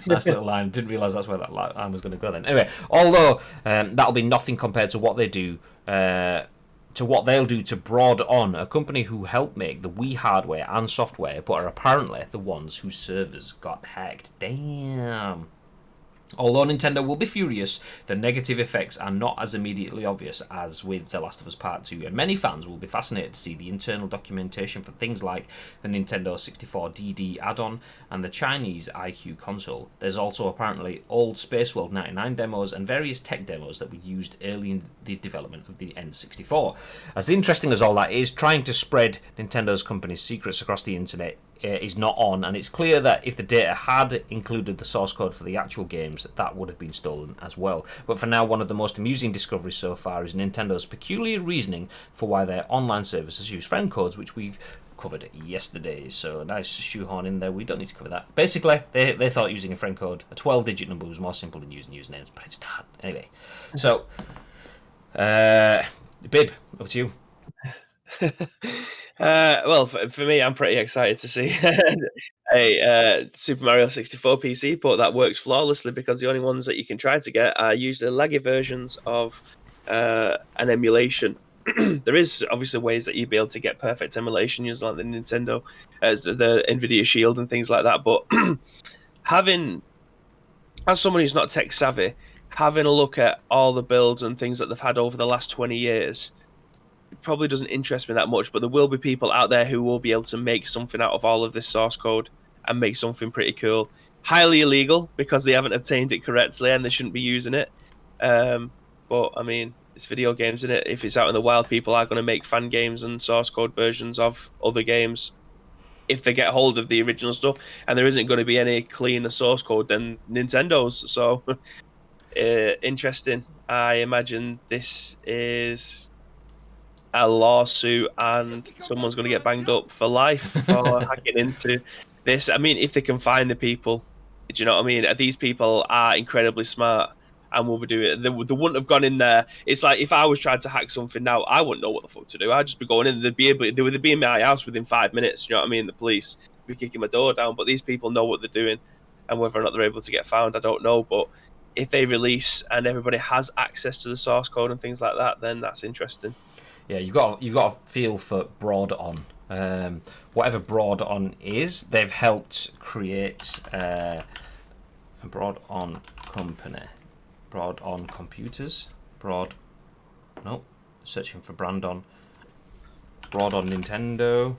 Nice little line. Didn't realise that's where that line was going to go then. Anyway, although that'll be nothing compared to what they do. To what they'll do to Broad On, a company who helped make the Wii hardware and software, but are apparently the ones whose servers got hacked. Damn. Although Nintendo will be furious, the negative effects are not as immediately obvious as with The Last of Us Part 2, and many fans will be fascinated to see the internal documentation for things like the Nintendo 64DD add-on and the Chinese iQue console. There's also apparently old Space World 99 demos and various tech demos that were used early in the development of the N64. As interesting as all that is, trying to spread Nintendo's company's secrets across the internet is not on, and it's clear that if the data had included the source code for the actual games, that would have been stolen as well. But for now, one of the most amusing discoveries so far is Nintendo's peculiar reasoning for why their online services use friend codes, which we've covered yesterday. So nice shoehorn in there. We don't need to cover that. Basically, they thought using a friend code, a 12-digit number, was more simple than using usernames, but it's not. Anyway, so Bib, over to you. Well, for me, I'm pretty excited to see a Super Mario 64 PC port that works flawlessly, because the only ones that you can try to get are usually laggy versions of an emulation. There is obviously ways that you'd be able to get perfect emulation using like the Nintendo, the NVIDIA Shield and things like that, but having, as someone who's not tech savvy, having a look at all the builds and things that they've had over the last 20 years, it probably doesn't interest me that much, but there will be people out there who will be able to make something out of all of this source code and make something pretty cool. Highly illegal because they haven't obtained it correctly and they shouldn't be using it. But I mean, it's video games, isn't it? If it's out in the wild, people are going to make fan games and source code versions of other games if they get hold of the original stuff, and there isn't going to be any cleaner source code than Nintendo's. So interesting. I imagine this is a lawsuit and someone's going to get banged up for life for hacking into this. I mean, if they can find the people, do you know what I mean? These people are incredibly smart and will be doing it. They wouldn't have gone in there. It's like if I was trying to hack something now, I wouldn't know what the fuck to do. I'd just be going in. They would be in my house within 5 minutes. You know what I mean? The police would be kicking my door down. But these people know what they're doing, and whether or not they're able to get found, I don't know. But if they release and everybody has access to the source code and things like that, then that's interesting. Yeah, you've got a feel for Broad On. Whatever Broad On is, they've helped create a Broad On company. Broad On Computers. Searching for brand on. Broad On Nintendo.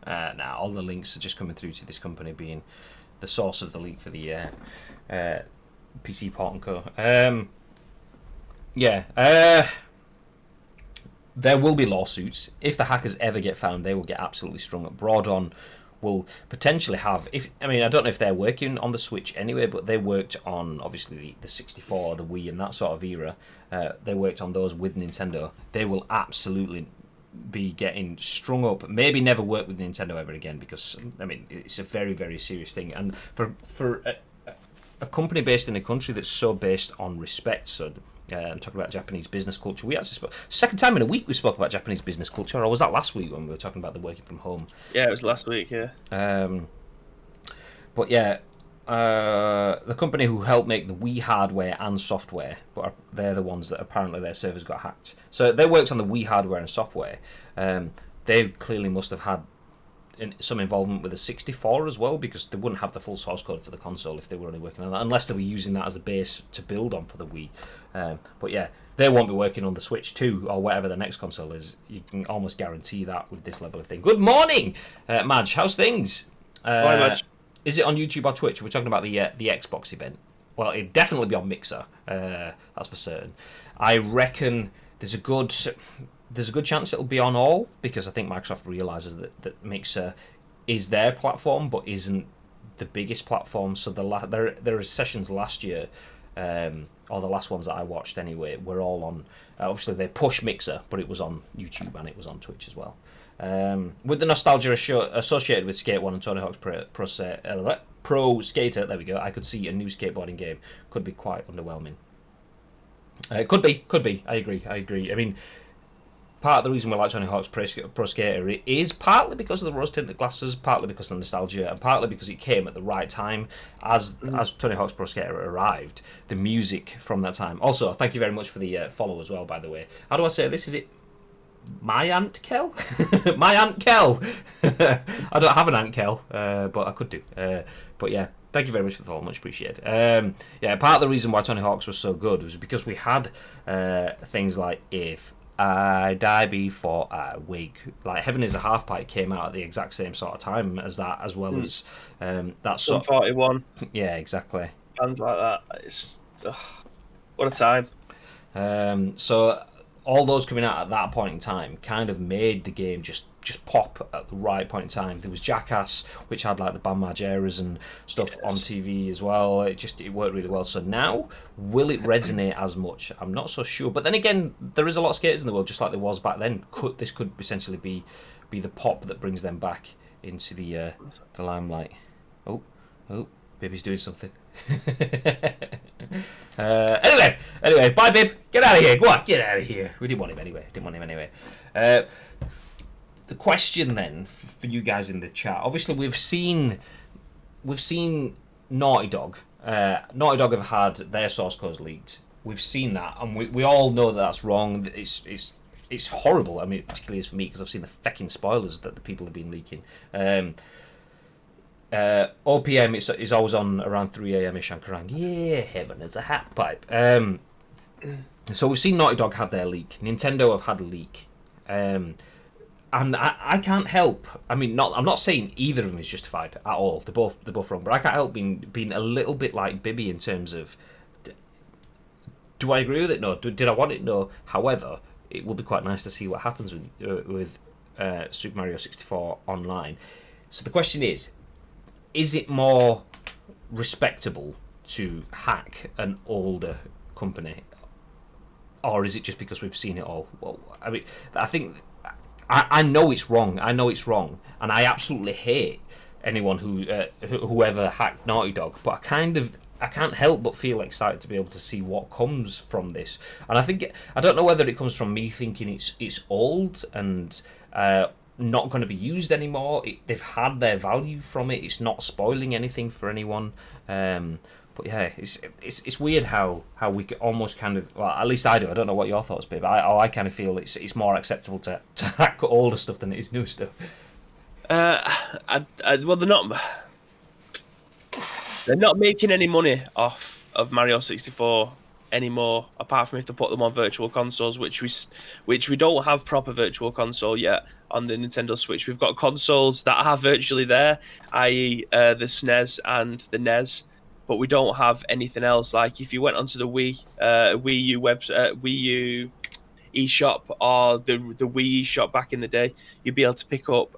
Now all the links are just coming through to this company being the source of the leak for the PC port and co. There will be lawsuits. If the hackers ever get found, they will get absolutely strung up. Broad On will potentially have, I don't know if they're working on the Switch anyway, but they worked on obviously the 64, the Wii, and that sort of era. They worked on those with Nintendo. They will absolutely be getting strung up. Maybe never work with Nintendo ever again, because it's a very, very serious thing. And for a company based in a country that's so based on respect, so I'm talking about Japanese business culture. We actually spoke, second time in a week we spoke about Japanese business culture, or was that last week when we were talking about the working from home? Yeah, it was last week, yeah. But yeah, the company who helped make the Wii hardware and software, but they're the ones that apparently their servers got hacked. So they worked on the Wii hardware and software. They clearly must have had some involvement with the 64 as well, because they wouldn't have the full source code for the console if they were only working on that, unless they were using that as a base to build on for the Wii. But yeah, they won't be working on the Switch 2 or whatever the next console is. You can almost guarantee that with this level of thing. Good morning, Madge. How's things? Hi, Madge. Is it on YouTube or Twitch? We're talking about the Xbox event. Well, it'd definitely be on Mixer. That's for certain. I reckon there's a good chance it'll be on all, because I think Microsoft realizes that Mixer is their platform but isn't the biggest platform. So there are sessions last year, or the last ones that I watched anyway, were all on. Obviously they push Mixer, but it was on YouTube and it was on Twitch as well. With the nostalgia associated with Skate 1 and Tony Hawk's Pro Skater, there we go, I could see a new skateboarding game could be quite underwhelming. Could be. I agree. I mean, part of the reason we like Tony Hawk's Pro Skater is partly because of the rose-tinted glasses, partly because of the nostalgia, and partly because it came at the right time as Tony Hawk's Pro Skater arrived. The music from that time. Also, thank you very much for the follow as well, by the way. How do I say this? Is it my Aunt Kel? My Aunt Kel! I don't have an Aunt Kel, but I could do. But yeah, thank you very much for the follow, much appreciated. Yeah, part of the reason why Tony Hawk's was so good was because we had things like If I Die Before I Wake. Like Heaven is a Half Pipe came out at the exact same sort of time as that, as well as that sort 41. Yeah, exactly. Bands like that. It's what a time. So all those coming out at that point in time kind of made the game just pop at the right point in time. There was Jackass, which had like the Bam Margera's and stuff on TV as well. It worked really well. So now, will it resonate as much? I'm not so sure. But then again, there is a lot of skaters in the world, just like there was back then. This could essentially be the pop that brings them back into the limelight. Oh, baby's doing something. Anyway, bye, babe. Get out of here. Go on, get out of here. We didn't want him anyway. The question then for you guys in the chat. Obviously, we've seen Naughty Dog. Naughty Dog have had their source codes leaked. We've seen that, and we all know that that's wrong. It's horrible. I mean, particularly as for me because I've seen the fecking spoilers that the people have been leaking. OPM is always on around 3 a.m. ish on Kerrang. Yeah, Heaven is a Half Pipe. So we've seen Naughty Dog have their leak. Nintendo have had a leak. And I can't help. I mean, I'm not saying either of them is justified at all. They're both wrong. But I can't help being a little bit like Bibby in terms of, do I agree with it? No. Did I want it? No. However, it would be quite nice to see what happens with Super Mario 64 online. So the question is it more respectable to hack an older company, or is it just because we've seen it all? Well, I mean, I think. I know it's wrong. And I absolutely hate anyone whoever hacked Naughty Dog. But I can't help but feel excited to be able to see what comes from this. And I don't know whether it comes from me thinking it's old and not going to be used anymore. They've had their value from it. It's not spoiling anything for anyone. But yeah, it's weird how we could almost kind of, well, at least I do. I don't know what your thoughts, babe. I kind of feel it's more acceptable to hack older stuff than it is new stuff. Well, they're not making any money off of Mario 64 anymore, apart from if they put them on virtual consoles, which we don't have proper virtual console yet on the Nintendo Switch. We've got consoles that are virtually there, i.e. the SNES and the NES. But we don't have anything else. Like if you went onto the Wii U eShop or the Wii eShop back in the day, you'd be able to pick up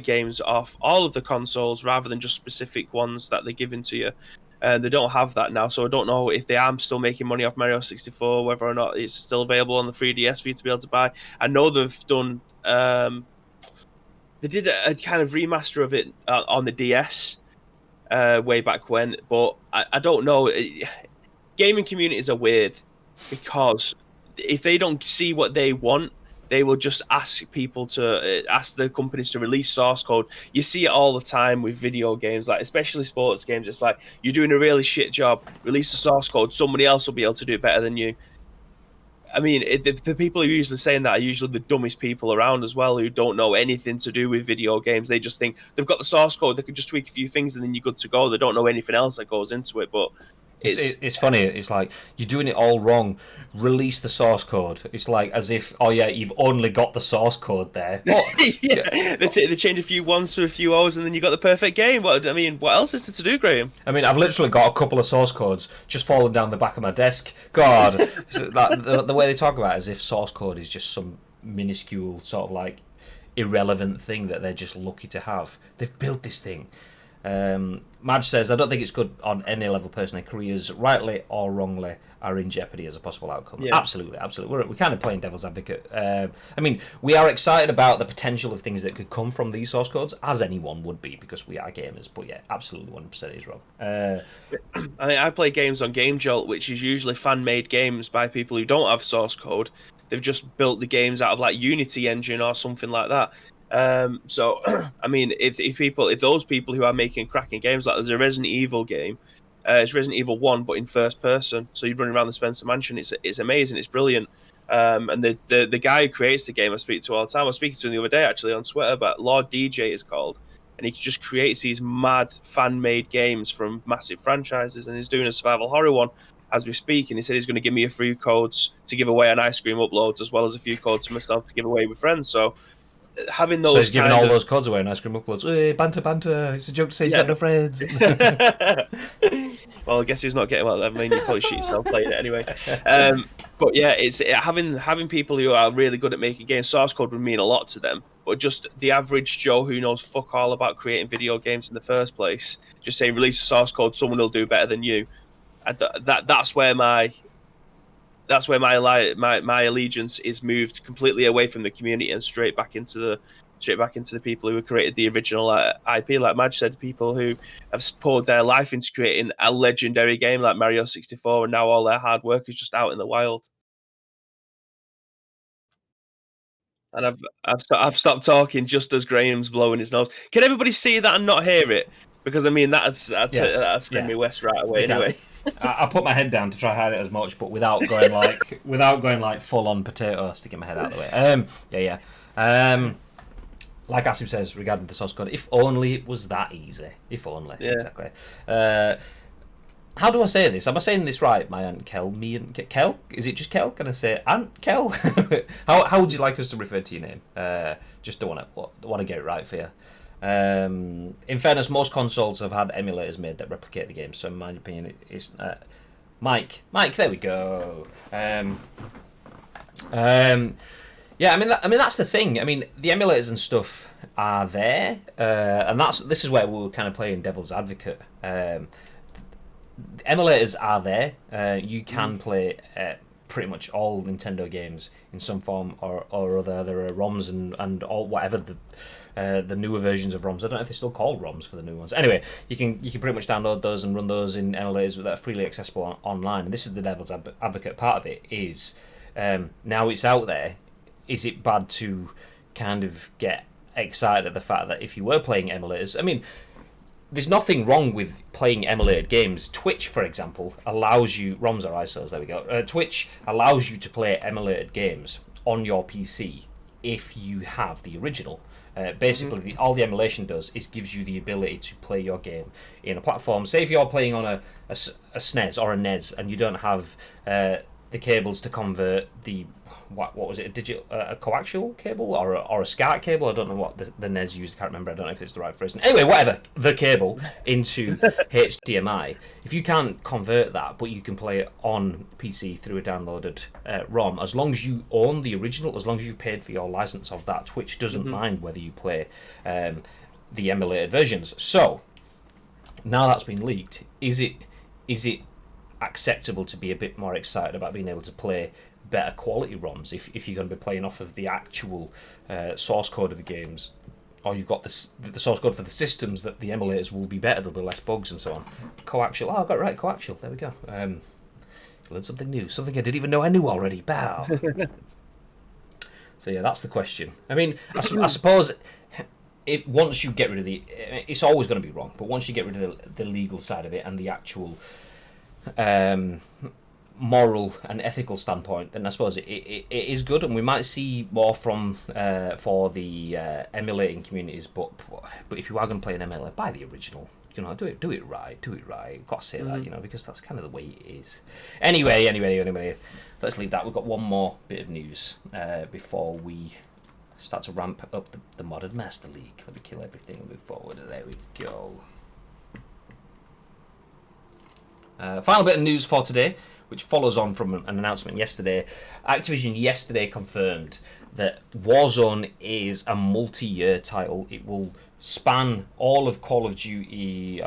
games off all of the consoles rather than just specific ones that they're giving to you. They don't have that now, so I don't know if they are still making money off Mario 64, whether or not it's still available on the 3DS for you to be able to buy. I know they've done. They did a kind of remaster of it on the DS. Way back when, but I don't know. Gaming communities are weird because if they don't see what they want, they will just ask people to ask the companies to release source code. You see it all the time with video games, like especially sports games. It's like you're doing a really shit job. Release the source code. Somebody else will be able to do it better than you. I mean, the people who are usually saying that are usually the dumbest people around as well, who don't know anything to do with video games. They just think they've got the source code, they can just tweak a few things and then you're good to go. They don't know anything else that goes into it. But it's funny. It's like you're doing it all wrong. Release the source code. It's like as if, oh yeah, you've only got the source code there. Yeah. They change a few ones to a few O's and then you got the perfect game. What else is there to do, Graham? I mean, I've literally got a couple of source codes just falling down the back of my desk. God, the way they talk about it as if source code is just some minuscule sort of like irrelevant thing that they're just lucky to have. They've built this thing. Madge says, I don't think it's good on any level personally. Careers, rightly or wrongly, are in jeopardy as a possible outcome. Yeah. Absolutely. We're kind of playing devil's advocate. I mean, we are excited about the potential of things that could come from these source codes, as anyone would be, because we are gamers. But yeah, absolutely 100% is wrong. I mean, I play games on GameJolt, which is usually fan-made games by people who don't have source code. They've just built the games out of like Unity engine or something like that. So, I mean, if those people who are making cracking games, like there's a Resident Evil game, it's Resident Evil 1, but in first person. So you're running around the Spencer Mansion. It's amazing. It's brilliant. And the guy who creates the game I speak to all the time. I was speaking to him the other day actually on Twitter, but Lord DJ is called, and he just creates these mad fan-made games from massive franchises, and he's doing a survival horror one as we speak. And he said he's going to give me a few codes to give away on ice cream uploads, as well as a few codes for myself to give away with friends. So having those, so he's giving all those codes away on ice cream uploads. Hey, banter. It's a joke to say he's got no friends. Well, I guess he's not getting well. I mean, you probably shoot yourself playing it anyway. But yeah, it's having people who are really good at making games. Source code would mean a lot to them, but just the average Joe who knows fuck all about creating video games in the first place, just saying release a source code, someone will do better than you. That's where my allegiance is moved completely away from the community and straight back into the people who created the original IP. Like Madge said, people who have poured their life into creating a legendary game like Mario 64, and now all their hard work is just out in the wild. And I've stopped talking just as Graham's blowing his nose. Can everybody see that and not hear it? Because I mean that's send me west right away anyway. I put my head down to try hide it as much, but without going like full on potato, sticking my head out of the way. Like Asim says regarding the source code, if only it was that easy. If only, exactly. How do I say this? Am I saying this right? My Aunt Kel, me and Kel? Is it just Kel? Can I say Aunt Kel? How would you like us to refer to your name? Just don't want to get it right for you. In fairness, most consoles have had emulators made that replicate the game. So in my opinion, it's Mike. There we go. Yeah, I mean that's the thing. I mean, the emulators and stuff are there, and this is where we were kind of playing devil's advocate. Emulators are there. You can play pretty much all Nintendo games in some form or other. There are ROMs and all whatever the newer versions of ROMs. I don't know if they're still called ROMs for the new ones. Anyway, you can pretty much download those and run those in emulators that are freely accessible online. And this is the devil's advocate part of it. Is now it's out there. Is it bad to kind of get excited at the fact that if you were playing emulators, I mean, there's nothing wrong with playing emulated games. Twitch, for example, allows you ROMs or ISOs. There we go. Twitch allows you to play emulated games on your PC if you have the original. Basically, all the emulation does is gives you the ability to play your game in a platform. Say if you're playing on a SNES or a NES and you don't have the cables to convert the what was it, a coaxial cable or a SCART cable? I don't know what the NES used. I can't remember. I don't know if it's the right phrase. Anyway, whatever, the cable into HDMI. If you can't convert that, but you can play it on PC through a downloaded ROM, as long as you own the original, as long as you paid for your license of that, Twitch doesn't mind whether you play the emulated versions. So now that's been leaked, is it acceptable to be a bit more excited about being able to play better quality ROMs if you're going to be playing off of the actual source code of the games, or you've got the source code for the systems, that the emulators will be better, there'll be less bugs and so on. Coaxial, I got it right, coaxial, there we go. Learned something new, something I didn't even know I knew already. Bow. So yeah, that's the question. I mean, I suppose once you get rid of it's always going to be wrong, but once you get rid of the legal side of it and the actual moral and ethical standpoint, then I suppose it is good, and we might see more from for the emulating communities. But if you are going to play an emulator, buy the original. You know, do it right. Got to say that, you know, because that's kind of the way it is. Anyway, let's leave that. We've got one more bit of news before we start to ramp up the Modern Master League. Let me kill everything and move forward. There we go. Final bit of news for today, which follows on from an announcement yesterday. Activision yesterday confirmed that Warzone is a multi-year title. It will span all of Call of Duty,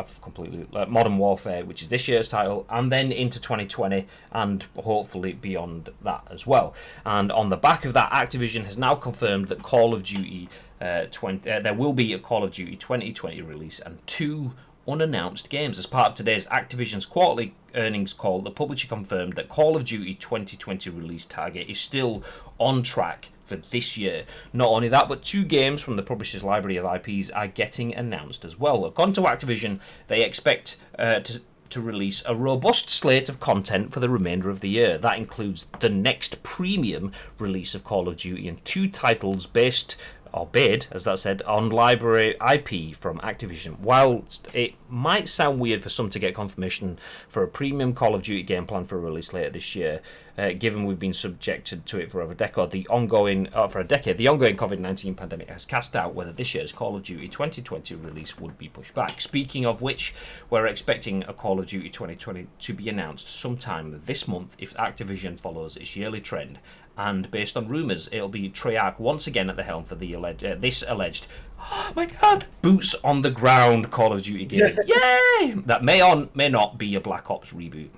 Modern Warfare, which is this year's title, and then into 2020, and hopefully beyond that as well. And on the back of that, Activision has now confirmed that Call of Duty there will be a Call of Duty 2020 release and 2 unannounced games. As part of today's Activision's quarterly earnings call, the publisher confirmed that Call of Duty 2020 release target is still on track for this year. Not only that, but 2 games from the publisher's library of IPs are getting announced as well. According to Activision, they expect to release a robust slate of content for the remainder of the year. That includes the next premium release of Call of Duty and 2 titles based as that said, on library IP from Activision. While it might sound weird for some to get confirmation for a premium Call of Duty game plan for a release later this year, given we've been subjected to it for over a decade, the ongoing COVID-19 pandemic has cast doubt whether this year's Call of Duty 2020 release would be pushed back. Speaking of which, we're expecting a Call of Duty 2020 to be announced sometime this month if Activision follows its yearly trend. And based on rumours, it'll be Treyarch once again at the helm for this alleged, oh my god, boots on the ground Call of Duty game. Yay! That may or may not be a Black Ops reboot.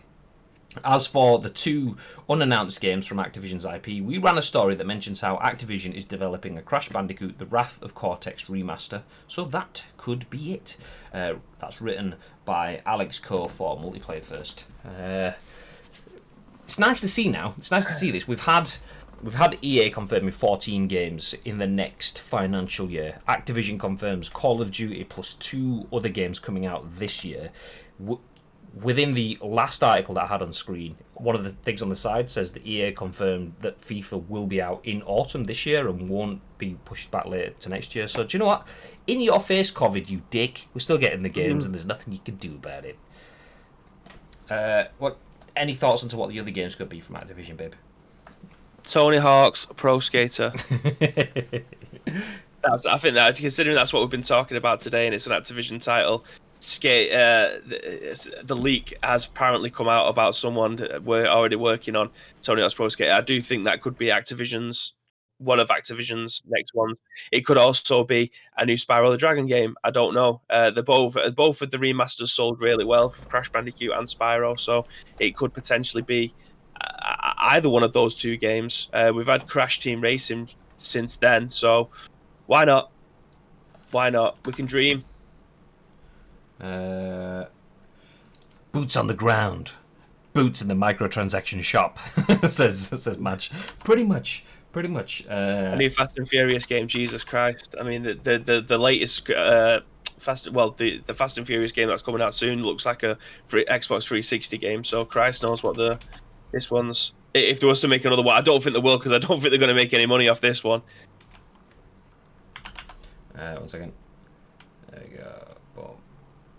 As for the 2 unannounced games from Activision's IP, we ran a story that mentions how Activision is developing a Crash Bandicoot The Wrath of Cortex remaster, so that could be it. That's written by Alex Coe for Multiplayer First. It's nice to see now. It's nice to see this. We've had EA confirming 14 games in the next financial year. Activision confirms Call of Duty plus 2 other games coming out this year. Within the last article that I had on screen, one of the things on the side says that EA confirmed that FIFA will be out in autumn this year and won't be pushed back later to next year. So do you know what? In your face, COVID, you dick. We're still getting the games and there's nothing you can do about it. Any thoughts onto what the other games could be from Activision, babe? Tony Hawk's Pro Skater. I think that, considering that's what we've been talking about today, and it's an Activision title, the leak has apparently come out about someone we're already working on Tony Hawk's Pro Skater. I do think that could be one of Activision's next ones. It could also be a new Spyro the Dragon game. I don't know. Both of the remasters sold really well for Crash Bandicoot and Spyro, so it could potentially be either one of those 2 games. We've had Crash Team Racing since then, so why not? Why not? We can dream. Boots on the ground. Boots in the microtransaction shop, says Madge. Pretty much. A new Fast and Furious game, Jesus Christ. I mean, the latest the Fast and Furious game that's coming out soon looks like a Xbox 360 game, so Christ knows what this one's... If there was to make another one, I don't think they will, because I don't think they're going to make any money off this one. 1 second. There you go.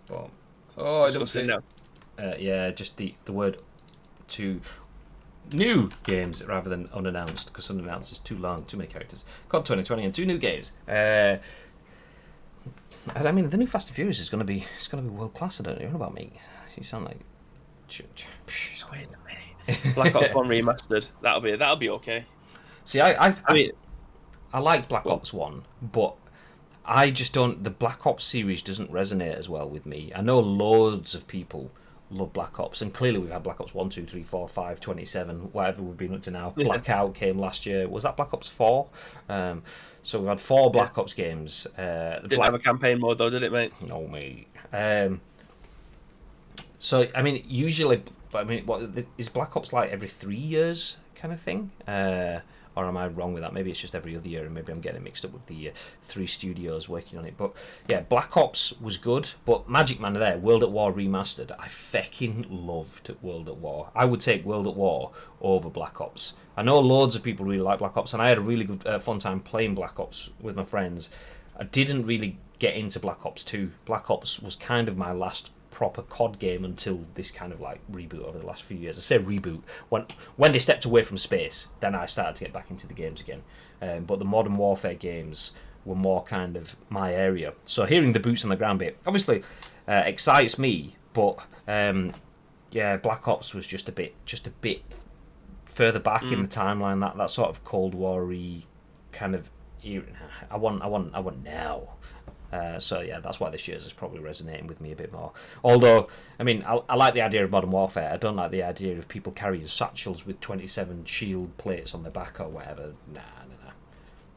Boom. Oh, I don't see now. Yeah, just the word to... new games rather than unannounced, because unannounced is too long, too many characters. COD 2020 and 2 new games. I mean, the new Fast and Furious is going to be world class. I don't know about me. You sound like. Wait a minute. Black Ops 1 remastered. That'll be okay. See, I like Black Ops 1, but I just don't. The Black Ops series doesn't resonate as well with me. I know loads of people love Black Ops, and clearly we've had Black Ops 1, 2, 3, 4, 5, 27, whatever we've been up to now. Blackout came last year. Was that Black Ops 4? So we've had 4 Black Ops games. Didn't have a campaign mode though, did it, mate? No, mate. So, I mean, usually, is Black Ops like every 3 years kind of thing? Or am I wrong with that? Maybe it's just every other year, and maybe I'm getting mixed up with the 3 studios working on it. But yeah, Black Ops was good, but Magic Man there, World at War Remastered, I fecking loved World at War. I would take World at War over Black Ops. I know loads of people really like Black Ops, and I had a really good fun time playing Black Ops with my friends. I didn't really get into Black Ops 2. Black Ops was kind of my last proper COD game until this kind of like reboot over the last few years. I say reboot, when they stepped away from space, then I started to get back into the games again. But the Modern Warfare games were more kind of my area. So hearing the boots on the ground bit obviously excites me, but yeah, Black Ops was just a bit further back in the timeline. That sort of Cold War-y kind of era. I want now. So yeah, that's why this year's is probably resonating with me a bit more. Although, I mean, I like the idea of Modern Warfare. I don't like the idea of people carrying satchels with 27 shield plates on the back or whatever.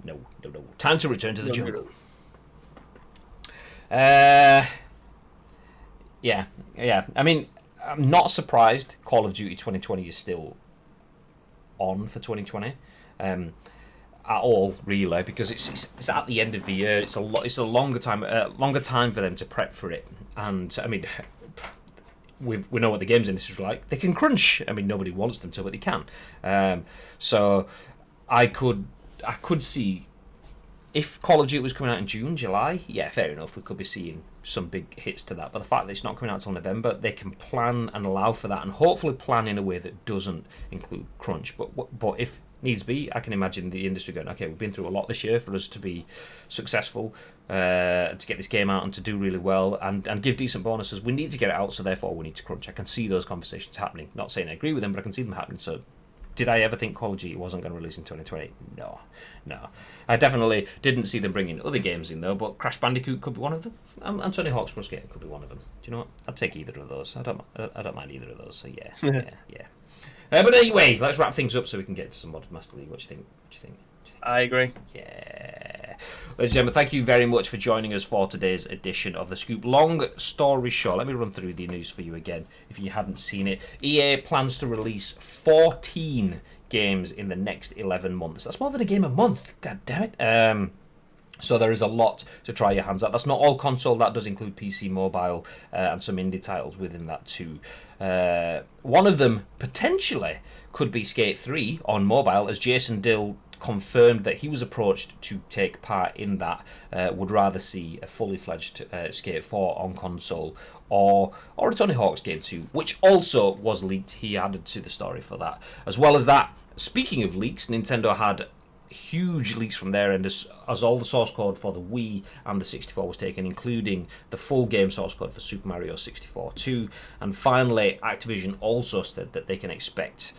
No. Time to return to the jungle. Yeah. I mean, I'm not surprised Call of Duty 2020 is still on for 2020. At all, really, because it's at the end of the year. It's a longer time for them to prep for it. And I mean, we know what the games industry is like. They can crunch. I mean, nobody wants them to, but they can. So I could see if Call of Duty was coming out in June, July. Yeah, fair enough. We could be seeing some big hits to that. But the fact that it's not coming out until November, they can plan and allow for that, and hopefully plan in a way that doesn't include crunch. But if needs be, I can imagine the industry going, okay, we've been through a lot this year for us to be successful, to get this game out and to do really well and give decent bonuses. We need to get it out, so therefore we need to crunch. I can see those conversations happening. Not saying I agree with them, but I can see them happening. So did I ever think Call of Duty wasn't going to release in 2020? No. I definitely didn't see them bringing other games in, though, but Crash Bandicoot could be one of them, and Tony Hawk's Pro Skater could be one of them. Do you know what? I'd take either of those. I don't mind either of those, so yeah. But anyway, let's wrap things up so we can get into some Modern Master League. What do you think? I agree. Yeah. Ladies and gentlemen, thank you very much for joining us for today's edition of The Scoop. Long story short, let me run through the news for you again if you hadn't seen it. EA plans to release 14 games in the next 11 months. That's more than a game a month. God damn it. So there is a lot to try your hands at. That's not all console. That does include PC, mobile, and some indie titles within that too. One of them, potentially, could be Skate 3 on mobile, as Jason Dill confirmed that he was approached to take part in that. Would rather see a fully fledged Skate 4 on console or a Tony Hawk's Game 2, which also was leaked. He added to the story for that. As well as that, speaking of leaks, Nintendo had huge leaks from their end as all the source code for the Wii and the 64 was taken, including the full game source code for Super Mario 64 2. And finally, Activision also said that they can expect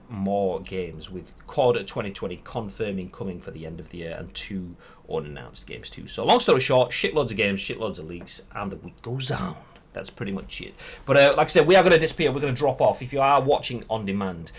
more games, with COD 2020 confirming coming for the end of the year, and 2 unannounced games too. So long story short, shitloads of games, shitloads of leaks, and the week goes on. That's pretty much it. But like I said, we are going to disappear. We're going to drop off. If you are watching on demand,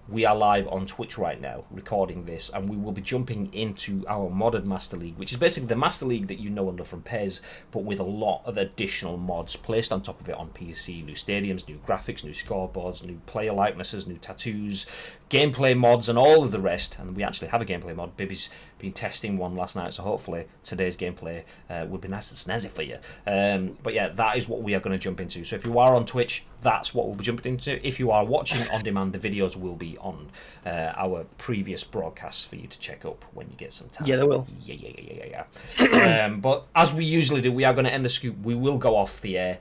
we are live on Twitch right now, recording this, and we will be jumping into our Modern Master League, which is basically the Master League that you know and love from PES, but with a lot of additional mods placed on top of it on PC. New stadiums, new graphics, new scoreboards, new player likenesses, new tattoos, gameplay mods, and all of the rest. And we actually have a gameplay mod. Bibby's been testing one last night, so hopefully today's gameplay will be nice and snazzy for you. But yeah, that is what we are going to jump into. So if you are on Twitch, that's what we'll be jumping into. If you are watching on demand, the videos will be on our previous broadcasts for you to check up when you get some time. Yeah, they will. Yeah. But as we usually do, we are going to end the scoop. We will go off the air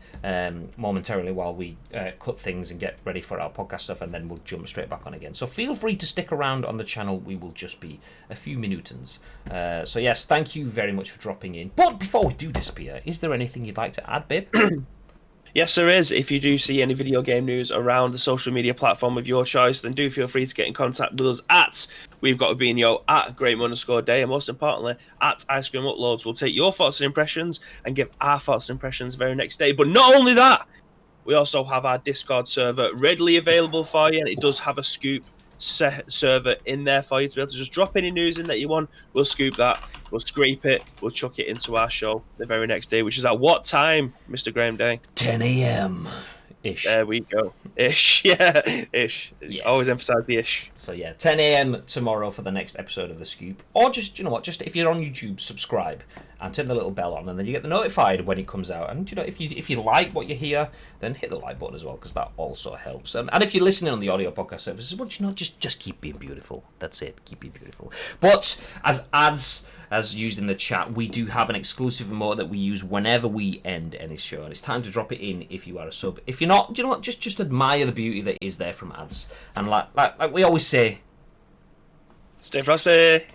momentarily while we cut things and get ready for our podcast stuff, and then we'll jump straight back on again. So feel free to stick around on the channel. We will just be a few minutins. So yes, thank you very much for dropping in. But before we do disappear, is there anything you'd like to add, Bib? Yes, there is. If you do see any video game news around the social media platform of your choice, then do feel free to get in contact with us at We've Got to Be in Yo, at Graham_Day, and most importantly, at Ice Cream Uploads. We'll take your thoughts and impressions and give our thoughts and impressions the very next day. But not only that, we also have our Discord server readily available for you, and it does have a scoop server in there for you to be able to just drop any news in that you want. We'll scoop that, we'll scrape it, we'll chuck it into our show the very next day, which is at what time, Mr. Graham Day? 10 a.m. ish. There we go. Ish. Yeah, ish. Yes. Always emphasize the ish. So yeah, 10 a.m. tomorrow for the next episode of The Scoop. Or just, you know what, just if you're on YouTube, subscribe and turn the little bell on, and then you get notified when it comes out. And you know, if you like what you hear, then hit the like button as well, because that also helps. And if you're listening on the audio podcast services, well, you know, just keep being beautiful. That's it. Keep being beautiful. But as ads, as used in the chat, we do have an exclusive emote that we use whenever we end any show, and it's time to drop it in if you are a sub. If you're not, do you know what? Just admire the beauty that is there from ads. And like we always say, stay frosty.